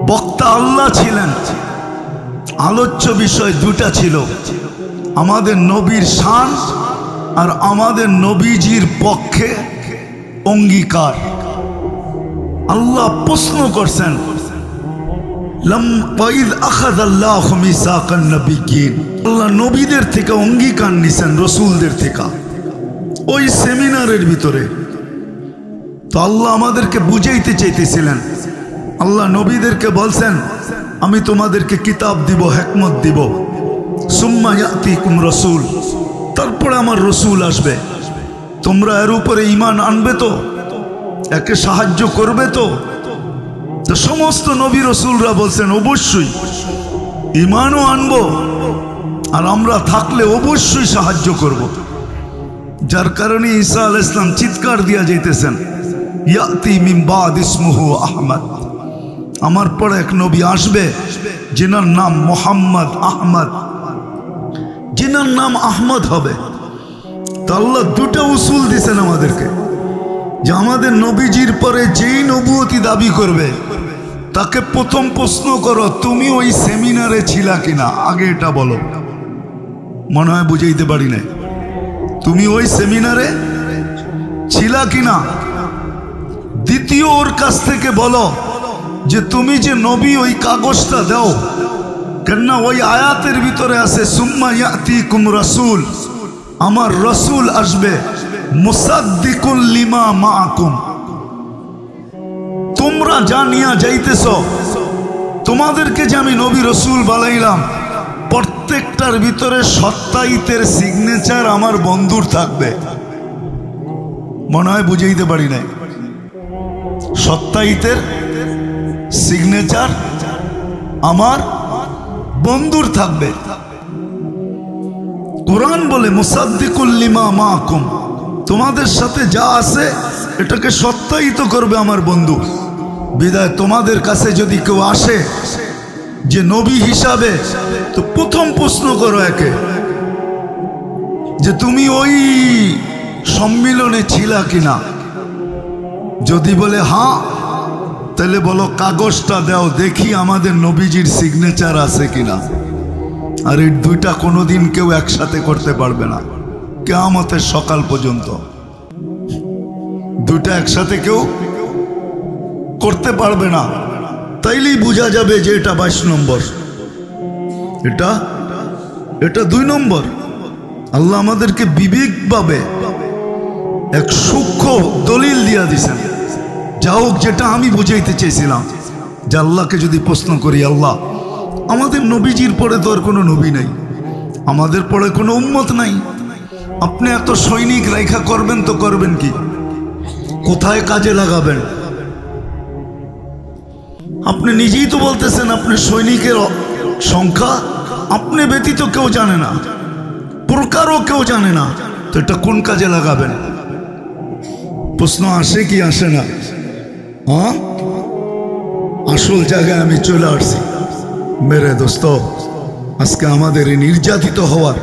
বক্তা আল্লাহ ছিলেন। আলোচ্য বিষয় 2টা ছিল, আমাদের নবীর শান আর আমাদের নবীজির পক্ষে অঙ্গীকার। আল্লাহ প্রশ্ন করছেন, আল্লাহ নবীদের থেকে অঙ্গীকার নিছেন রসুলদের থেকে ওই সেমিনারের ভিতরে। তো আল্লাহ আমাদেরকে বুঝাইতে চাইতেছিলেন। আল্লাহ নবীদেরকে বলছেন, আমি তোমাদেরকে কিতাব দিব, হিকমত দিব। সুম্মা ইয়াতিকুম রাসূল, তারপরে আমার রসুল আসবে, তোমরা এর উপরে ঈমান আনবে তো, একে সাহায্য করবে তো? তো সমস্ত নবী রসুলরা বলছেন অবশ্যই, ঈমানও আনবো, আর আমরা থাকলে অবশ্যই সাহায্য করব। যার কারণে ঈসা আলাইহিস সালাম চিৎকার দিয়া যাইতেছেন, ইয়াতি মিন বাদ ইসমুহু আহমদ, আমার পরে এক নবী আসবে যিনার নাম মুহাম্মদ আহমদ, যিনার নাম আহমদ হবে। তো আল্লাহ 2টা উসুল দিয়েছেন আমাদেরকে, যে আমাদের নবীজির পরে যেই নবুয়তি দাবি করবে তাকে প্রথম প্রশ্ন করো, তুমি ওই সেমিনারে ছিলা কিনা? আগে এটা বলো। মনে হয় বুঝাইতে পারি না। তুমি ওই সেমিনারে ছিলা কিনা? দ্বিতীয়, ওর কাছ থেকে বলো যে তুমি যে নবী, ওই কাগজটা দাও। কেননা ওই আয়াতের ভিতরে আছে সুম্মা ইয়াতিকুম রাসূল, আমার রসুল আসবে মুসাদ্দিকুল লিমা মাআকুম, তোমরা জানিয়া যাইতেছ তোমাদেরকে যে আমি নবী রসুল বানাইলাম প্রত্যেকটার ভিতরে সত্তায়িতের সিগনেচার আমার বন্ধুর থাকবে। মনে হয় বুঝাইতে পারি নাই। সত্তায়িতের সিগনেচার আমার বন্ধুর থাকবে। কোরআন বলে মুসাদ্দিকুল লিমা মাআকুম, তোমাদের সাথে যা আছে এটাকে সত্যায়িত করবে আমার বন্ধু। বিদায় তোমাদের কাছে যদি কেউ আসে যে নবী হিসাবে, তো প্রথম প্রশ্ন করো একে যে তুমি ওই সম্মিলনে ছিলা কিনা। যদি বলে হ্যাঁ, তাহলে বলো কাগজটা দাও দেখি আমাদের নবীজির সিগনেচার আছে কিনা। আর এই দুইটা কোনোদিন কেউ একসাথে করতে পারবে না কিয়ামতের সকাল পর্যন্ত। দুইটা একসাথে কেউ করতে পারবে না। তাইলেই বোঝা যাবে যে এটা 22 নম্বর, এটা 2 নম্বর। আল্লাহ আমাদেরকে বিবেকভাবে এক সূক্ষ্ম দলিল দিয়া দিছেন। যা হোক, যেটা আমি বুঝাইতে চেয়েছিলাম যে আল্লাহকে যদি প্রশ্ন করি, আল্লাহ আমাদের নবীজির পরে তো আর কোনো নবী নাই, আমাদের পরে কোনো উম্মত নাই, আপনি এত সৈনিক রেখা করবেন তো করবেন কি, কোথায় কাজে লাগাবেন? আপনি নিজেই তো বলতেছেন আপনি সৈনিকের সংখ্যা আপনি ব্যতীত কেউ জানে না, প্রকারও কেউ জানে না, তো এটা কোন কাজে লাগাবেন? প্রশ্ন আসে কি আসে না? হ্যাঁ, আসল জায়গায় আমি চলে আসছি। মেরে দোস্ত, আজকে আমাদের এই নির্যাতিত হওয়ার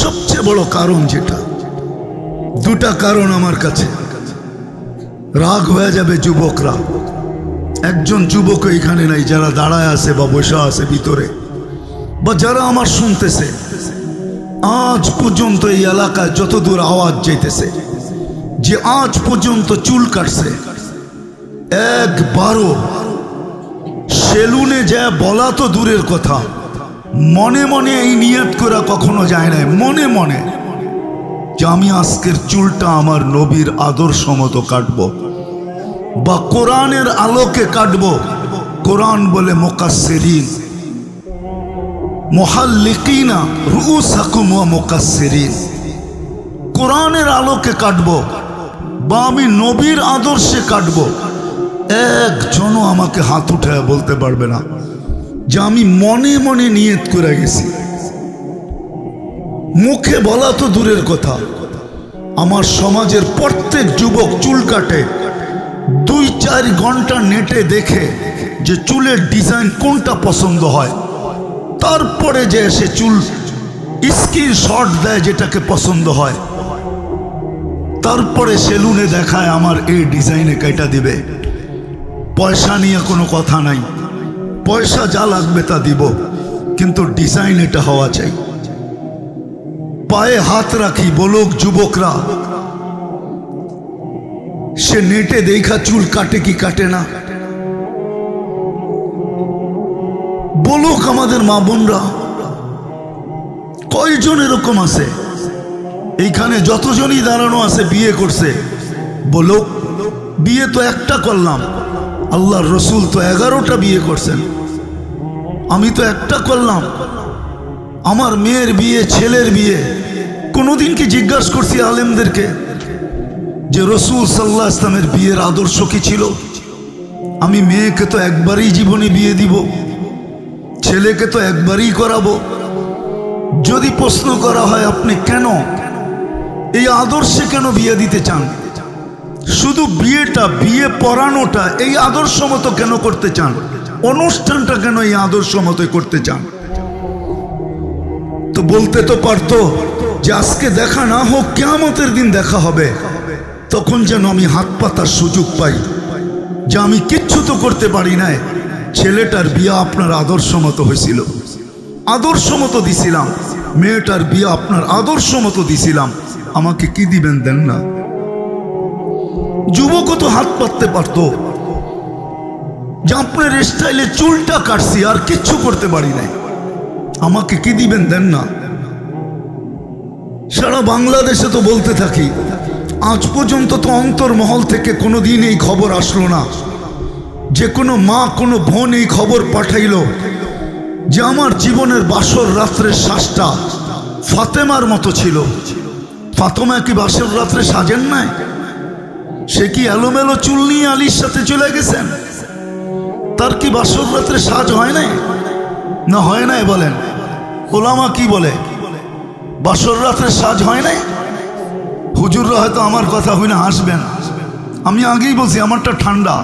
সবচেয়ে বড় কারণ যেটা, দুটা কারণ আমার কাছে। রাগ হয়ে যাবে যুবকরা, একজন যুবক এখানে নাই যারা দাঁড়ায় আছে বা বসে আছে ভিতরে, বা যারা আমার শুনতেছে। আজ পর্যন্ত এই এলাকায় যতদূর আওয়াজ যাইতেছে, যে আজ পর্যন্ত চুল কাটছে, একবারও সেলুনে যায় বলা তো দূরের কথা, মনে মনে এই নিয়ত করা কখনো যায় না, মনে মনে যে আমি আজকের চুলটা আমার নবীর আদর্শ মতো কাটবো বা কোরআনের আলোকে কাটবো। কোরআন বলে মুকাসসিরিন মুহাল্লিকিনা রুউসাকুম ওয়া মুকাসসিরিন, কোরআনের আলোকে কাটবো বা আমি নবীর আদর্শে কাটবো। একজনও আমাকে হাত উঠায় বলতে পারবে না যে আমি মনে মনে নিয়ত করে গেছি। মুখে বলা তো দূরের কথা, আমার সমাজের প্রত্যেক যুবক চুল কাটে, 2-4 ঘন্টা নেটে দেখে যে চুলের ডিজাইন কোনটা পছন্দ হয়, তারপরে যে সে চুল স্ক্রিনশট দেয় যেটাকে পছন্দ হয়, তারপরে সেলুনে দেখায় আমার এই ডিজাইনে কেটে দিবে। পয়সা নিয়ে কোনো কথা নাই, পয়সা যা লাগবে তা দিব, কিন্তু ডিজাইন এটা হওয়া চাই। পায়ে হাত রাখি বলুক যুবকরা, সে নেটে দেখা চুল কাটে কি কাটে না? বলুক আমাদের মা বোনরা, কয়জন এরকম আছে? এইখানে যতজনই দাঁড়ানো আছে বিয়ে করছে, বলুক বিয়ে তো একটা করলাম, আল্লাহর রসুল তো 11টা বিয়ে করছেন, আমি তো একটা করলাম। আমার মেয়ের বিয়ে, ছেলের বিয়ে, কোনোদিন কি জিজ্ঞাসা করছি আলেমদেরকে যে রসুল সাল্লাল্লাহু আলাইহি ওয়াসাল্লামের বিয়ের আদর্শ কি ছিল? আমি মেয়েকে তো একবারই জীবনে বিয়ে দিব, ছেলেকে তো একবারই করাবো। যদি প্রশ্ন করা হয় আপনি কেন এই আদর্শে কেন বিয়ে দিতে চান, শুধু বিয়েটা, বিয়ে পড়ানোটা এই আদর্শ মতো কেন করতে চান, অনুষ্ঠানটা কেন এই আদর্শ মতো করতে চান? তো বলতে তো পারতো যে আজকে দেখা না হোক, কিয়ামতের দিন দেখা হবে, তখন যেন আমি হাত পাতার সুযোগ পাই যে আমি কিচ্ছু তো করতে পারি নাই, ছেলেটার বিয়ে আপনার আদর্শ মতো হয়েছিল, আদর্শ মতো দিছিলাম, মেয়েটার বিয়ে আপনার আদর্শ মতো দিছিলাম, আমাকে কি দিবেন দেন না? যুবকও তো হাত পাততে পারতো যে আপনার স্টাইলে চুলটা কাটছি আর কিচ্ছু করতে পারি নাই, আমাকে কি দিবেন দেন না? সারা বাংলাদেশে তো বলতে থাকি, আজ পর্যন্ত তো অন্তর্মহল থেকে কোনোদিন এই খবর আসলো না যে কোনো মা কোনো বোন এই খবর পাঠাইল যে আমার জীবনের বাসর রাত্রের শ্বাসটা ফাতেমার মতো ছিল। ফাতেমা কি বাসর রাত্রে সাজেন নাই? সে কি এলোমেলো চুল নিয়ে আলীর সাথে চলে গেছেন? তার কি বাসর রাত্রে সাজ হয় নাই? না হয় নাই বলেন? ওলামা কি বলে? বাসর রাত্রে সাজ হয় নাই? হুজুররা হয়তো আমার কথা হই না হাসবেন, আমি আগেই বলছি আমারটা ঠান্ডা।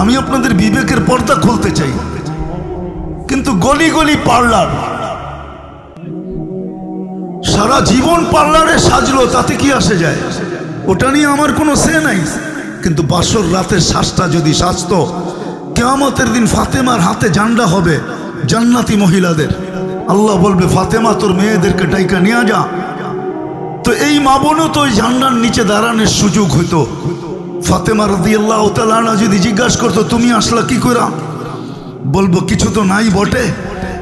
আমি আপনাদের বিবেকের পর্দা খুলতে চাই, কিন্তু গলি গলি পার্লার, সারা জীবন পার্লারে সাজলো, তাতে কি আসে যায়? ওটা নিয়ে আমার কোনো সে নাই। কিন্তু বাসর রাতের শ্বাসটা যদি সাজতো, কিয়ামতের দিন ফাতেমার হাতে ঝান্ডা হবে জান্নাতি মহিলাদের। আল্লাহ বলবে ফাতেমা তোর মেয়েদেরকে ডাইকা নিয়ে যা। তো এই মা বোনও তো ওই ঝান্ডার নিচে দাঁড়ানোর সুযোগ হইতো। ফাতেমা রাদিয়াল্লাহু তাআলা আনহা যদি জিজ্ঞাসা করতো তুমি আসলা কি করে, বলবো কিছু তো নাই বটে,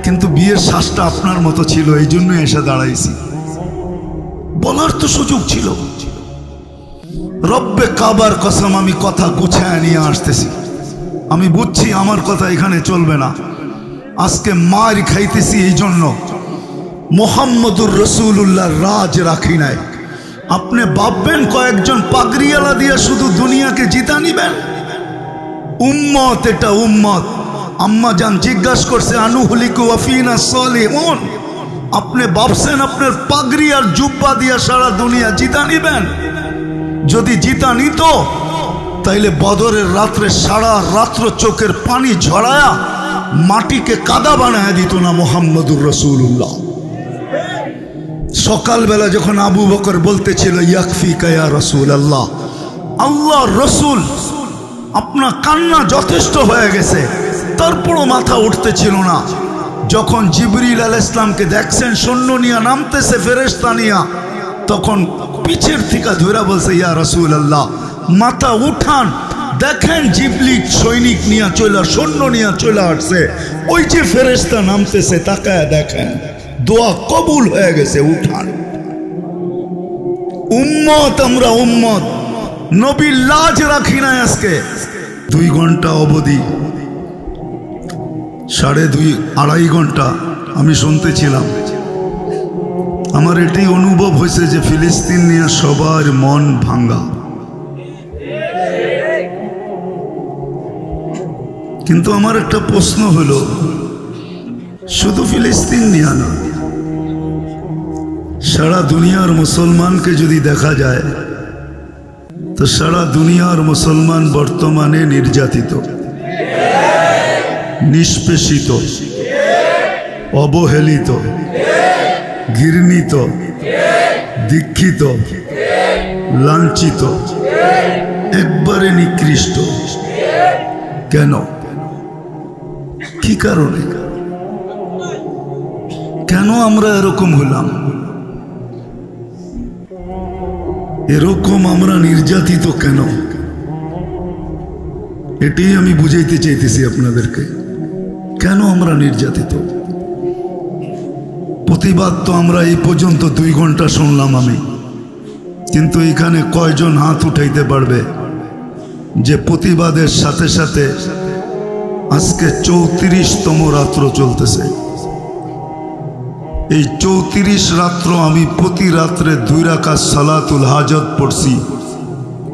কিন্তু বিয়ের শ্বাসটা আপনার মতো ছিল, এই জন্য এসে দাঁড়াইছি। বলার তো সুযোগ ছিল। রব্বে কাবার কসম, আমি কথা গুছায় নিয়ে আসতেছি। আমি বুঝছি আমার কথা এখানে চলবে না। আজকে মার খাইতেছি এই জন্য মুহাম্মদুর রাসূলুল্লাহ রাজ রাখি নাই। আপনি ভাববেন কয়েকজন পাগড়িওয়ালা দিয়ে শুধু দুনিয়াকে জিতা নিবেন? উম্মত, এটা উম্মত। আম্মা জান জিজ্ঞাসা করছে আনুহুলিকু ওয়াফিনা সালিহুন, আপনি ভাবছেন আপনার পাগড়ি আর জুব্বা দিয়ে সারা দুনিয়া জিতা নিবেন? যদি জিতা নিত তাইলে বদরের রাত্রে সারা রাত্র চোখের পানি ঝরায়া মাটিকে কাদা বানায় দিত না মুহাম্মদুর রাসূলুল্লাহ। সকালবেলা যখন আবু বকর বলতেছিল ইয়াকফিকা ইয়া রাসূলুল্লাহ, আল্লাহর রাসূল আপনার কান্না যথেষ্ট হয়ে গেছে, তারপরও মাথা উঠতেছিল না। যখন জিবরিল আলাইহিস সালামকে দেখছেন সৈন্য নিয়ে নামতেছে ফেরেশতা নিয়া, তখন পিছের থেকে ধরে বলছে ইয়া রাসূলুল্লাহ মাথা উঠান, দেখেন জিবরিল সৈনিক নিয়ে চলে, সৈন্য নিয়ে চলে আসছে, ওই যে ফেরেশতা নামতেছে তাকায় দেখেন, দোয়া কবুল হয়ে গেছে, উঠান। উম্মত, আমরা উম্মত, নবীর লাজ রাখি না। আজকে 2 ঘন্টা অবধি, 2.5-2.5 ঘন্টা আমি শুনতেছিলাম। আমার এটাই অনুভব হয়েছে যে ফিলিস্তিন নিয়ে সবার মন ভাঙ্গা। কিন্তু আমার একটা প্রশ্ন হলো, শুধু ফিলিস্তিন নিয়ে না, সারা দুনিয়ার মুসলমানকে যদি দেখা যায় তো সারা দুনিয়ার মুসলমান বর্তমানে নির্যাতিত, নিষ্পেষিত, অবহেলিত, ঘৃণিত, দীক্ষিত, লাঞ্ছিত, একবারে নিকৃষ্ট। কেন? কি কারণে? কেন আমরা এরকম হলাম? এরকম আমরা নির্যাতিত কেন? এটাই আমি বুঝাইতে চাইতেছি আপনাদেরকে। কেন আমরা নির্যাতিত? প্রতিবাদ তো আমরা এই পর্যন্ত 2 ঘন্টা শুনলাম আমি, কিন্তু এখানে কয়জন হাত উঠাইতে পারবে যে প্রতিবাদের সাথে সাথে আজকে 34তম রাত্র চলতেছে? এই 34 রাত্র আমি প্রতি রাত্রে 2 রাকাত সালাতুল হাজত পড়ছি।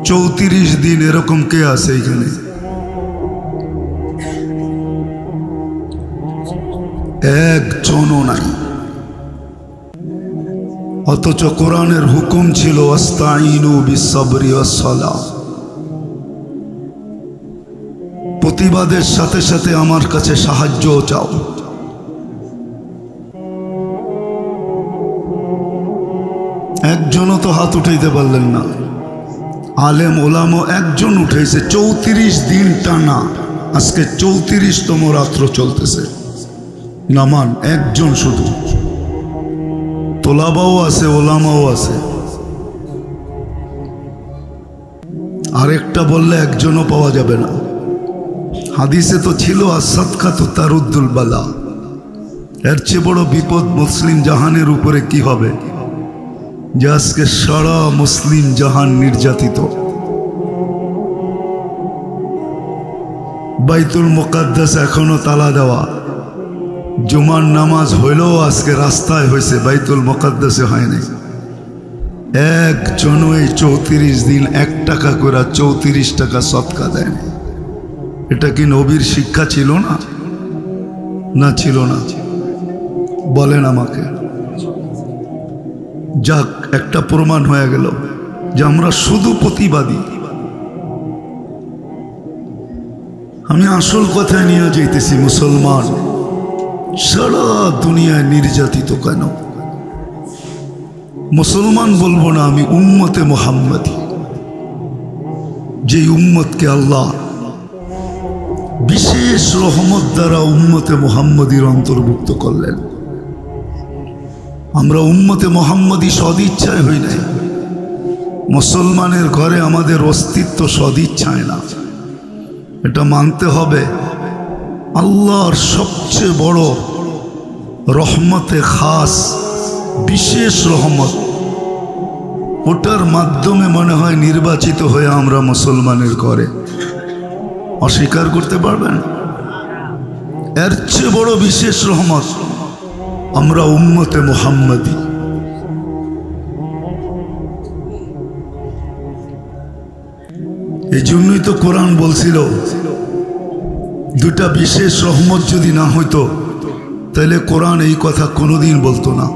34 দিন এরকম কে আছে এখানে? একজনও নাই। অথচ কোরআনের হুকুম ছিল আস্তাইনু বিসসবরি ওয়াসসালাহ। প্রতিবাদের সাথে সাথে আমার কাছে সাহায্য চাও। একজনও তো হাত উঠাইতে পারলেন না। আলেম ওলামা একজন উঠেছে 34 দিন টানা। আজকে 34তম রাত্র চলতেছে। নামান একজন শুধু। তোলাবাও আছে, ওলামাও আছে। আরেকটা বললে একজনও পাওয়া যাবে না। হাদিসে তো ছিল আসাদকাতু তারুদ্দুল বালা, এর চেয়ে বড় বিপদ মুসলিম জাহানের উপরে কি হবে যে আজকে সারা মুসলিম জাহান নির্যাতিত। বাইতুল মুকাদ্দাস এখনো তালা দেওয়া, জুমার নামাজ হইলেও আজকে রাস্তায় হয়েছে, বাইতুল মুকাদ্দাসে হয়নি। একজন এই 34 দিন 1 টাকা করে 34 টাকা সদকা দেয়। এটা কি নবীর শিক্ষা ছিল না? না ছিল না? বলেন আমাকে। যাক, একটা প্রমাণ হয়ে গেল যে আমরা শুধু প্রতিবাদী। আমি আসল কথায় নিয়ে যাইতেছি, মুসলমান সারা দুনিয়ায় নির্যাতিত কেন? মুসলমান বলবো না, আমি উম্মতে মুহাম্মদী, যে উম্মতকে আল্লাহ বিশেষ রহমত দ্বারা উম্মতে মুহাম্মদীর অন্তর্ভুক্ত করলেন। আমরা উম্মতে মুহাম্মদী সদিচ্ছায় হই নাই। মুসলমানের ঘরে আমাদের অস্তিত্ব সদিচ্ছায় না, এটা মানতে হবে। আল্লাহর সবচেয়ে বড় রহমতে খাস, বিশেষ রহমত, ওটার মাধ্যমে মনে হয় নির্বাচিত হয়ে আমরা মুসলমানের ঘরে। অস্বীকার করতে পারবেন? এর চেয়ে বড় বিশেষ রহমত আমরা উম্মতে মুহাম্মদী। এই জন্যই তো কোরআন বলছিল, দুটা বিশেষ রহমত যদি না হইতো তাহলে কোরআন এই কথা কোনোদিন বলতো না।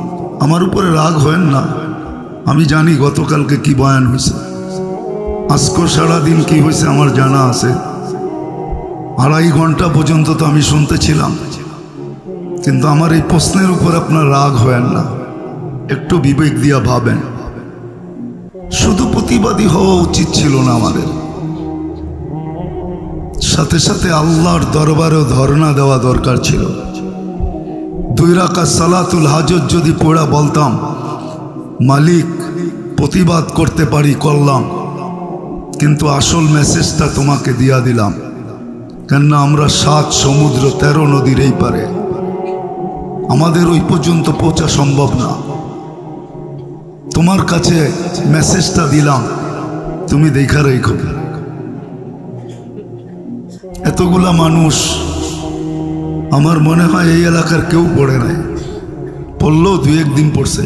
আমার উপরে রাগ হয় না, আমি জানি গতকালকে কি বয়ান হয়েছে, আজকে সারাদিন কি হয়েছে আমার জানা আছে। 2.5 ঘন্টা পর্যন্ত তো আমি শুনতেছিলাম, কিন্তু আমার এই প্রশ্নের উপর আপনার রাগ হয় না, একটু বিবেক দিয়া ভাবেন। শুধু প্রতিবাদী হওয়া উচিত ছিল না আমাদের, সাথে সাথে আল্লাহর দরবারেও ধর্ণা দেওয়া দরকার ছিল। 2 রাকাত সালাতুল হাজত যদি পড়া বলতাম, মালিক প্রতিবাদ করতে পারি, করলাম, কিন্তু আসল মেসেজটা তোমাকে দিয়া দিলাম। কেননা আমরা 7 সমুদ্র 13 নদীর এই পারে, আমাদের ওই পর্যন্ত পৌঁছা সম্ভব না। তোমার কাছে মেসেজটা দিলাম, তুমি দেখা রেখো। এতগুলা মানুষ, আমার মনে হয় এই এলাকার কেউ পড়ে নাই, পড়লেও 2-1 দিন পড়ছে,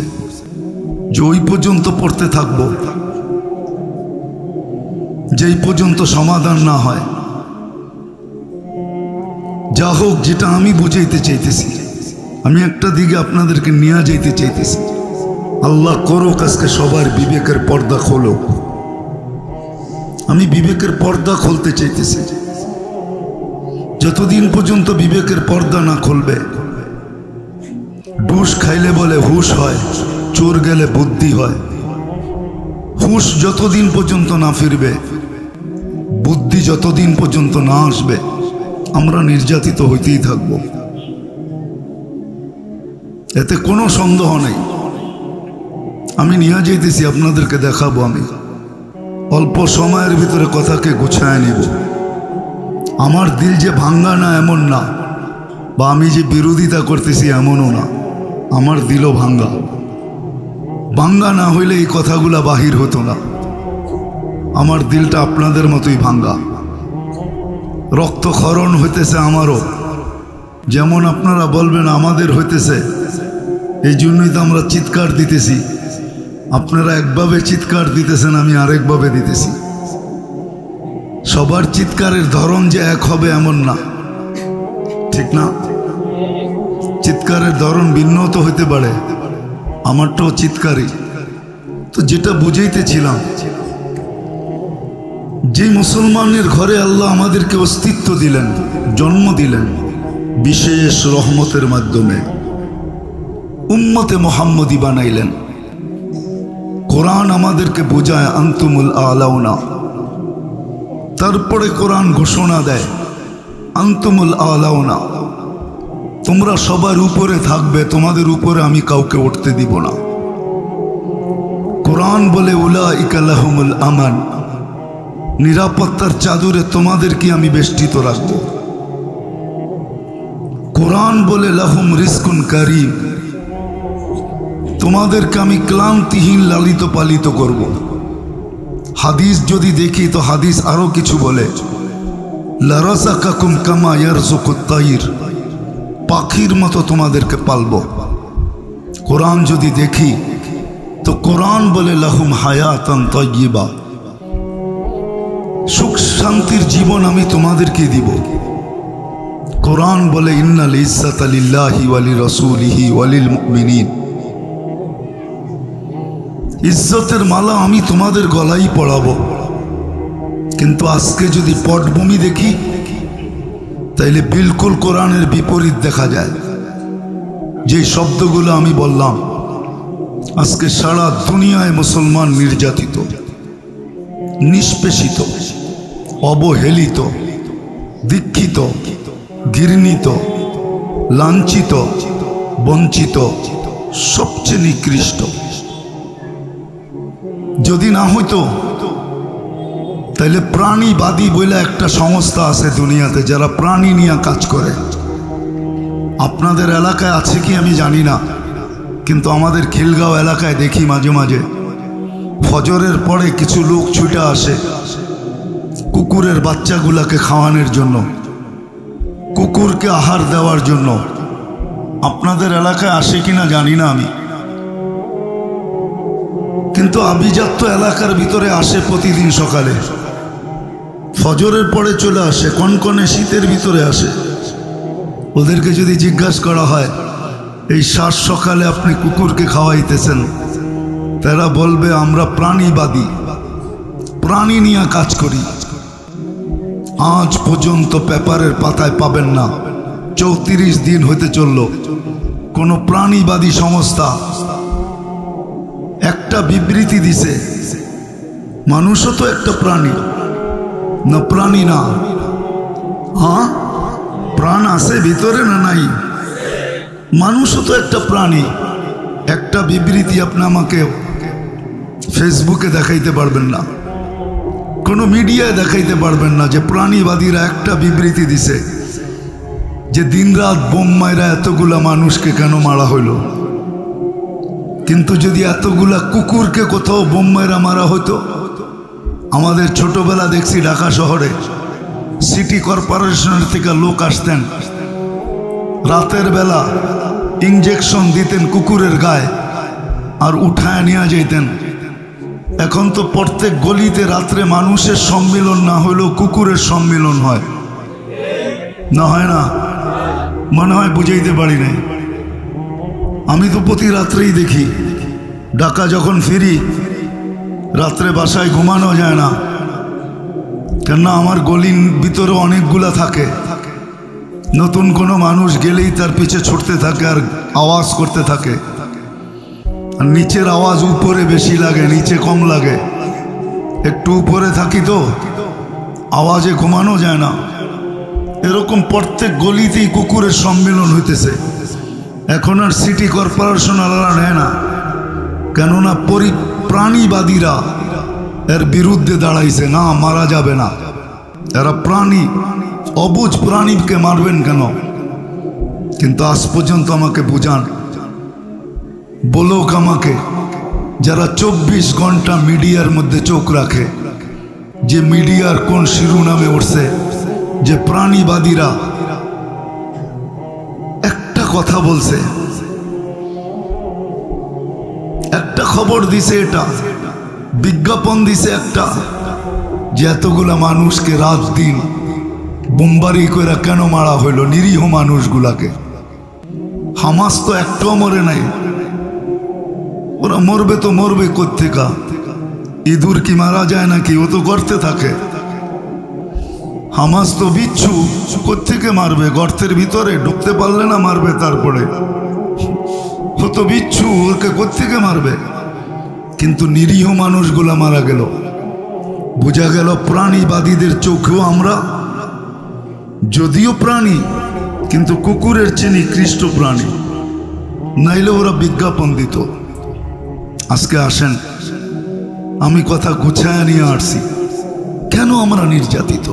যে ওই পর্যন্ত পড়তে থাকবো, যেই পর্যন্ত সমাধান না হয়। যা হোক, যেটা আমি বুঝাইতে চাইতেছি, আমি একটা দিকে আপনাদেরকে নিয়ে যাইতে চাইতেছি। আল্লাহ করুক আজকে সবার বিবেকের পর্দা খোলো। আমি বিবেকের পর্দা খুলতে চাইতেছি। যতদিন পর্যন্ত বিবেকের পর্দা না খুলবে, ঘুষ খাইলে বলে হুশ হয়, চোর গেলে বুদ্ধি হয়। হুশ যতদিন পর্যন্ত না ফিরবে, বুদ্ধি যতদিন পর্যন্ত না আসবে, আমরা নির্যাতিত হইতেই থাকব। এতে কোনো সন্দেহ নেই। আমি নিয়ে যাইতেছি, আপনাদেরকে দেখাবো। আমি অল্প সময়ের ভিতরে কথাকে গুছায় নিব। আমার দিল যে ভাঙ্গা না এমন না, বা আমি যে বিরোধিতা করতেছি এমনও না, আমার দিলও ভাঙ্গা। ভাঙ্গা না হইলে এই কথাগুলা বাহির হতো না। আমার দিলটা আপনাদের মতোই ভাঙ্গা, রক্তক্ষরণ হইতেছে আমারও। যেমন আপনারা বলবেন আমাদের হইতেছে, এই জন্যই তো আমরা চিৎকার দিতেছি। আপনারা একভাবে চিৎকার দিতেছেন, আমি আরেকভাবে দিতেছি। সবার চিৎকারের ধরন যে এক হবে এমন না, ঠিক না? চিৎকারের ধরন ভিন্ন তো হইতে পারে। আমারটাও চিৎকারই। তো যেটা বুঝাইতেছিলাম, যে মুসলমানের ঘরে আল্লাহ আমাদেরকে অস্তিত্ব দিলেন, জন্ম দিলেন বিশেষ রহমতের মাধ্যমে, উম্মতে মুহাম্মদী বানাইলেন। কোরআন আমাদেরকে বোঝায় আনতুমুল আলাউনা। তারপরে কোরআন ঘোষণা দেয় আনতুমুল আলাউনা, তোমরা সবার উপরে থাকবে, তোমাদের উপরে আমি কাউকে উঠতে দিব না। কোরআন বলে উলাইকা লাহুমুল আমান, নিরাপত্তার চাদরে তোমাদেরকে আমি বেষ্টিত রাখব। কোরআন বলে লাহুম রিজকুন কারীম, তোমাদেরকে আমি ক্লান্তিহীন লালিত পালিত করব। হাদিস যদি দেখি তো হাদিস আরো কিছু বলে, লারাযাকাকুম কামা ইয়ারযুকুত তাইর, পাখির মতো তোমাদেরকে পালব। কোরআন যদি দেখি তো কোরআন বলে লাহুম হায়াতান তাইয়্যিবা, সুখ শান্তির জীবন আমি তোমাদেরকে দিব। কোরআন বলে ইন্নাল ইজ্জাতা লিল্লাহি ওয়া লিরাসূলিহি ওয়া লিল মুমিনিন, ইজ্জতের মালা আমি তোমাদের গলায় পড়াবো। কিন্তু আজকে যদি পটভূমি দেখি তাইলে বিলকুল কোরআনের বিপরীত দেখা যায়। যে শব্দগুলো আমি বললাম, আজকে সারা দুনিয়ায় মুসলমান নির্যাতিত, নিষ্পেষিত, অবহেলিত, দীক্ষিত, ঘৃণিত, লাঞ্ছিত, বঞ্চিত, সবচেয়ে নিকৃষ্ট। যদি না হইতো তাহলে প্রাণীবাদী বলে একটা সংস্থা আছে দুনিয়াতে, যারা প্রাণী নিয়ে কাজ করে। আপনাদের এলাকায় আছে কি আমি জানি না, কিন্তু আমাদের খিলগাঁও এলাকায় দেখি মাঝে মাঝে ফজরের পরে কিছু লোক ছুটে আসে কুকুরের বাচ্চাগুলাকে খাওয়ানোর জন্য, কুকুরকে আহার দেওয়ার জন্য। আপনাদের এলাকায় আসে কিনা জানি না আমি, কিন্তু আভিজাত্য এলাকার ভিতরে আসে প্রতিদিন সকালে, ফজরের পরে চলে আসে, কনকনে শীতের ভিতরে আসে। ওদেরকে যদি জিজ্ঞাসা করা হয় এই সাত সকালে আপনি কুকুরকে খাওয়াইতেছেন, তারা বলবে আমরা প্রাণীবাদী, প্রাণী নিয়ে কাজ করি। আজ পর্যন্ত পেপারের পাতায় পাবেন না, 34 দিন হতে চলল, কোনো প্রাণীবাদী সংস্থা একটা বিবৃতি দিছে মানুষও তো একটা প্রাণী না? প্রাণী না? হ্যাঁ, প্রাণ আছে ভিতরে না নাই? মানুষও তো একটা প্রাণী। একটা বিবৃতি আপনি আমাকে ফেসবুকে দেখাইতে পারবেন না, কোনো মিডিয়ায় দেখাইতে পারবেন না যে প্রাণীবাদীরা একটা বিবৃতি দিছে যে দিনরাত বোম মাইরা এতগুলা মানুষকে কেন মারা হইল। কিন্তু যদি এতগুলা কুকুরকে কোথাও বোম মাইরা মারা হতো, আমাদের ছোটবেলা দেখছি ঢাকা শহরে সিটি কর্পোরেশনের থেকে লোক আসতেন, রাতের বেলা ইঞ্জেকশন দিতেন কুকুরের গায়ে আর উঠায় নিয়ে যেতেন। এখন তো প্রত্যেক গলিতে রাত্রে মানুষের সম্মিলন না হইলেও কুকুরের সম্মিলন হয়, না হয় না? মনে হয় বুঝাইতে পারি নাই। আমি তো প্রতি রাত্রেই দেখি, ঢাকা যখন ফিরি রাত্রে বাসায় ঘুমানো যায় না, কেননা আমার গলির ভিতরে অনেকগুলা থাকে। নতুন কোনো মানুষ গেলেই তার পিছে ছুটতে থাকে আর আওয়াজ করতে থাকে, আর নিচের আওয়াজ উপরে বেশি লাগে, নিচে কম লাগে। একটু উপরে থাকি তো আওয়াজে ঘুমানো যায় না। এরকম প্রত্যেক গলিতেই কুকুরের সম্মেলন হইতেছে। এখন আর সিটি কর্পোরেশন আলাদা নেয় না, কেননা প্রাণীবাদীরা এর বিরুদ্ধে দাঁড়াইছে, না মারা যাবে না, এরা প্রাণী, অবুঝ প্রাণীকে মারবেন কেন? কিন্তু আজ পর্যন্ত আমাকে বুঝান, বলোক আমাকে, যারা 24 ঘন্টা মিডিয়ার মধ্যে চোখ রাখে, যে মিডিয়ার কোন শিরোনামে উঠছে যে প্রাণীবাদীরা একটা কথা বলছে, একটা খবর দিছে, এটা বিজ্ঞাপন দিছে একটা, যে এতগুলা মানুষকে রাত দিন বোমবারি করে কেন মারা হইল, নিরীহ মানুষগুলাকে। হামাস তো একটাও মরে নাই, ওরা মরবে তো মরবে কোত্থেকা? ইঁদুর কি মারা যায় নাকি? ও তো গর্তে থাকে। হামাস তো বিচ্ছু, কোত্থেকে মারবে? গর্তের ভিতরে ঢুকতে পারলে না মারবে, তারপরে ও তো বিচ্ছু, ওকে কোত্থেকে মারবে? কিন্তু নিরীহ মানুষগুলা মারা গেল। বোঝা গেল প্রাণীবাদীদের চোখেও আমরা যদিও প্রাণী, কিন্তু কুকুরের চেয়ে নিকৃষ্ট প্রাণী, নাইলে ওরা বিজ্ঞাপন দিত। আজকে আসেন, আমি কথা গুছায় নিয়ে আসছি, কেন আমরা নির্যাতিত?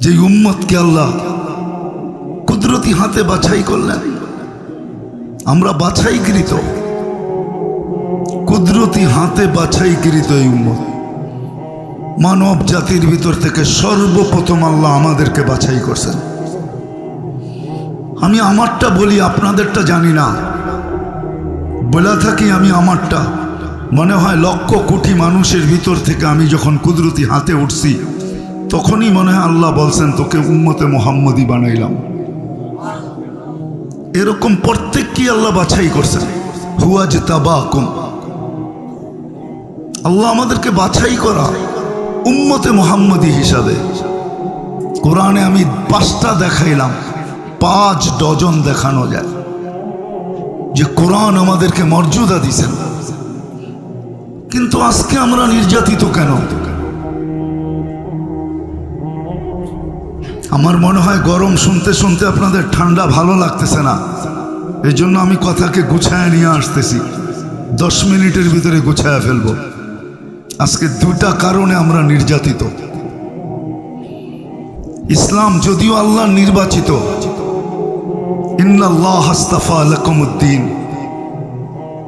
যে উম্মতকে আল্লাহ কুদরতি হাতে বাছাই করলেন। আমরা বাছাইকৃত, কুদরতি হাতে বাছাইকৃত এই উম্মত। মানব জাতির ভিতর থেকে সর্বপ্রথম আল্লাহ আমাদেরকে বাছাই করছেন। আমি আমারটা বলি, আপনাদেরটা জানি না, বলে থাকি আমি আমারটা। মনে হয় লক্ষ কোটি মানুষের ভিতর থেকে আমি যখন কুদরতি হাতে উঠছি তখনই মনে হয় আল্লাহ বলছেন তোকে উম্মতে মুহাম্মদী বানাইলাম। এরকম প্রত্যেককে আল্লাহ বাছাই করছেন। হুয়াজতাবাকুম, আল্লাহ আমাদেরকে বাছাই করা উম্মতে মুহাম্মদী হিসাবে। কোরআনে আমি 5টা দেখাইলাম, 5 ডজন দেখানো যায় যে কোরআন আমাদেরকে মর্যাদা দিয়েছেন। কিন্তু আজকে আমরা নির্যাতিত কেন? আমার মনে হয় গরম শুনতে শুনতে আপনাদের ঠান্ডা ভালো লাগতেছে না, এই জন্য আমি কথাকে গুছায় নিয়ে আসতেছি। 10 মিনিটের ভিতরে গুছায় ফেলবো। আজকে 2টা কারণে আমরা নির্যাতিত। ইসলাম যদিও আল্লাহ নির্বাচিত, ইন্নাল্লাহ আস্তাফা লাকুমুদ্দিন,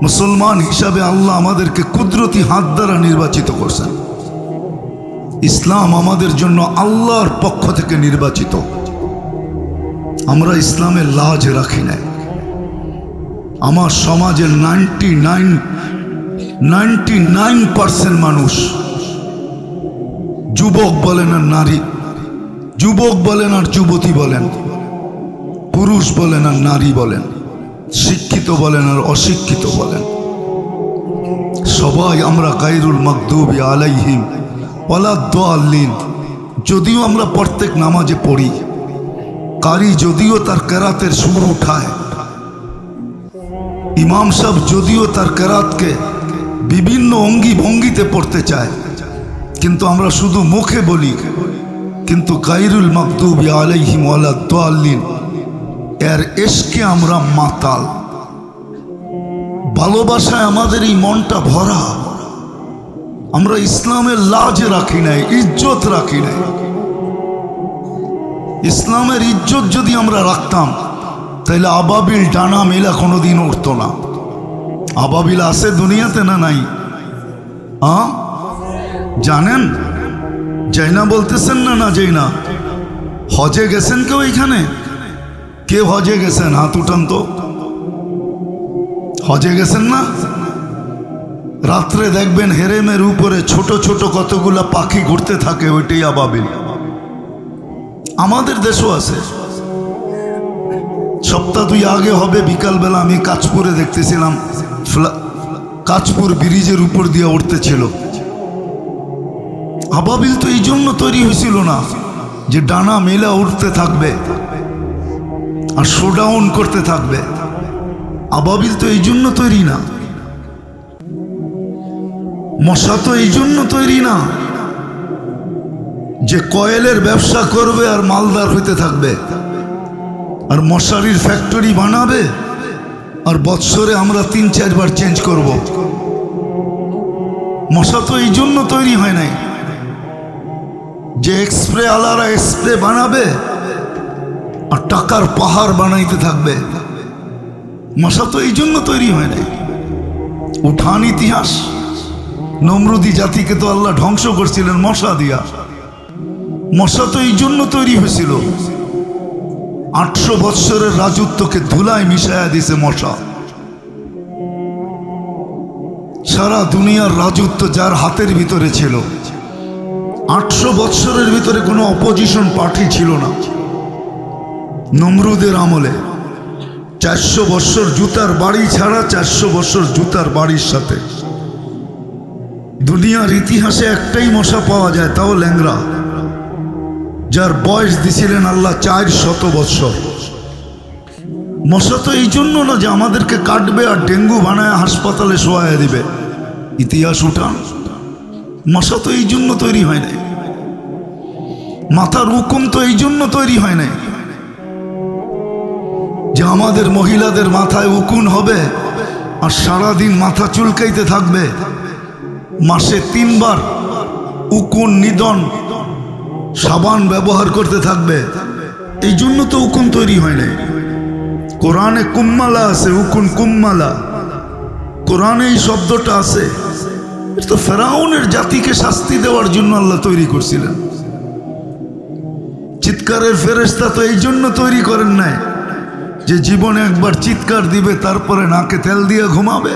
মুসলমান হিসাবে আল্লাহ আমাদেরকে কুদরতি হাত দ্বারা নির্বাচিত করছেন। ইসলাম আমাদের জন্য আল্লাহর পক্ষ থেকে নির্বাচিত। আমরা ইসলামের লাজ রাখি নাই। আমার সমাজের 99% মানুষ, যুবক বলেন আর নারী, যুবক বলেন আর যুবতী বলেন, পুরুষ বলেন আর নারী বলেন, শিক্ষিত বলেন আর অশিক্ষিত বলেন, সবাই আমরা গায়রুল মাগদুবি আলাইহিম ওয়ালাদ-দাল্লিন। যদিও আমরা প্রত্যেক নামাজে পড়ি, কারি যদিও তার কেরাতের সুর উঠায়, ইমাম সাহেব যদিও তার কেরাতকে বিভিন্ন অঙ্গি ভঙ্গিতে পড়তে চায়, কিন্তু আমরা শুধু মুখে বলি। কিন্তু গায়রুল মাগদুবি আলাইহিম ওয়ালাদ-দাল্লিন এর ইশকে আমরা মাতাল। ভালোবাসায় আমাদের এই মনটা ভরা। আমরা ইসলামের লাজ রাখি নাই, ইজ্জত রাখি নাই। ইসলামের ইজ্জত যদি আমরা রাখতাম তাহলে আবাবিল ডানা মেলা কোনোদিন উঠত না। আবাবিল আছে দুনিয়াতে না নাই? জানেন? যাই না বলতেছেন না? না যাই না। হজে গেছেন কেউ এখানে? কে হজে গেছেন? হাত উঠান তো। হজে গেছেন না? রাত্রে দেখবেন হেরেমের উপরে ছোট ছোট কতগুলা পাখি ঘুরতে থাকে, ওইটাই আবাবিল। আমাদের দেশও আছে। সপ্তাহ 2 আগে হবে, বিকালবেলা আমি কাঁচপুরে দেখতেছিলাম, কাঁচপুর ব্রিজের উপর দিয়ে উঠতেছিল। আবাবিল তো এই জন্য তৈরি হয়েছিল না যে ডানা মেলা উঠতে থাকবে আর শোডাউন করতে থাকবে। আবাবিল তো এই জন্য তৈরি না। মশা তো এই জন্য তৈরি না যে কয়েলের ব্যবসা করবে আর মালদার হইতে থাকবে আর মশারির ফ্যাক্টরি বানাবে আর বৎসরে আমরা 3-4 বার চেঞ্জ করব। মশা তো এই জন্য তৈরি হয় নাই যে স্প্রে আলারা স্প্রে বানাবে আর টাকার পাহাড় বানাইতে থাকবে। মশা তো এই জন্য তৈরি হয় নাই। উঠান ইতিহাস, নমরুদি জাতিকে তো আল্লাহ ধ্বংস করছিলেন মশা দিয়া। মশা তো এই জন্য তৈরি হয়েছিল। 800 বৎসরের রাজত্বকে ধুলায় মিশাইয়া দিছে মশা। সারা দুনিয়ার রাজত্ব যার হাতের ভিতরে ছিল। 800 বৎসরের ভিতরে কোনো অপোজিশন পার্টি ছিল না। নমরুদের আমলে 400 বৎসর জুতার বাড়ি ছাড়া 400 বৎসর জুতার বাড়ির সাথে। দুনিয়ার ইতিহাসে একটাই মশা পাওয়া যায়, তাও ল্যাংরা, যার বয়স দিছিলেন আল্লাহ 400 বৎসর। মশা তো এই জন্য না যে আমাদেরকে কাটবে আর ডেঙ্গু বানায় হাসপাতালে শোয়ায় দিবে। ইতিহাস উঠান। মশা তো এই জন্য তৈরি হয় নাই। মাথার হুকুম তো এই জন্য তৈরি হয় নাই যে আমাদের মহিলাদের মাথায় উকুন হবে আর সারাদিন মাথা চুলকাইতে থাকবে। মাসে 3 বার উকুন নিদন সাবান ব্যবহার করতে থাকবে এই জন্য তো উকুন তৈরি হয় নাই। কোরআনে কুম্মালা আছে, উকুন কুম্মালা, কোরআনে এই শব্দটা আছে। তো ফেরাউনের জাতিকে শাস্তি দেওয়ার জন্য আল্লাহ তৈরি করছিলেন। চিৎকারের ফেরেশতা তো এই জন্য তৈরি করেন নাই যে জীবনে একবার চিৎকার দিবে তারপরে নাকে তেল দিয়ে ঘুমাবে।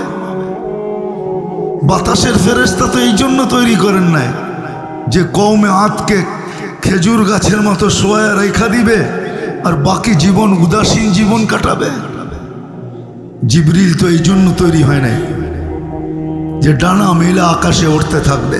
বাতাসের ফেরেশতা তো এই জন্য তৈরি করেন নাই যে কওমে আদকে খেজুর গাছের মতো শোয়া রেখা দিবে আর বাকি জীবন উদাসীন জীবন কাটাবে। জিবরিল তো এই জন্য তৈরি হয় নাই যে ডানা মেলে আকাশে উঠতে থাকবে।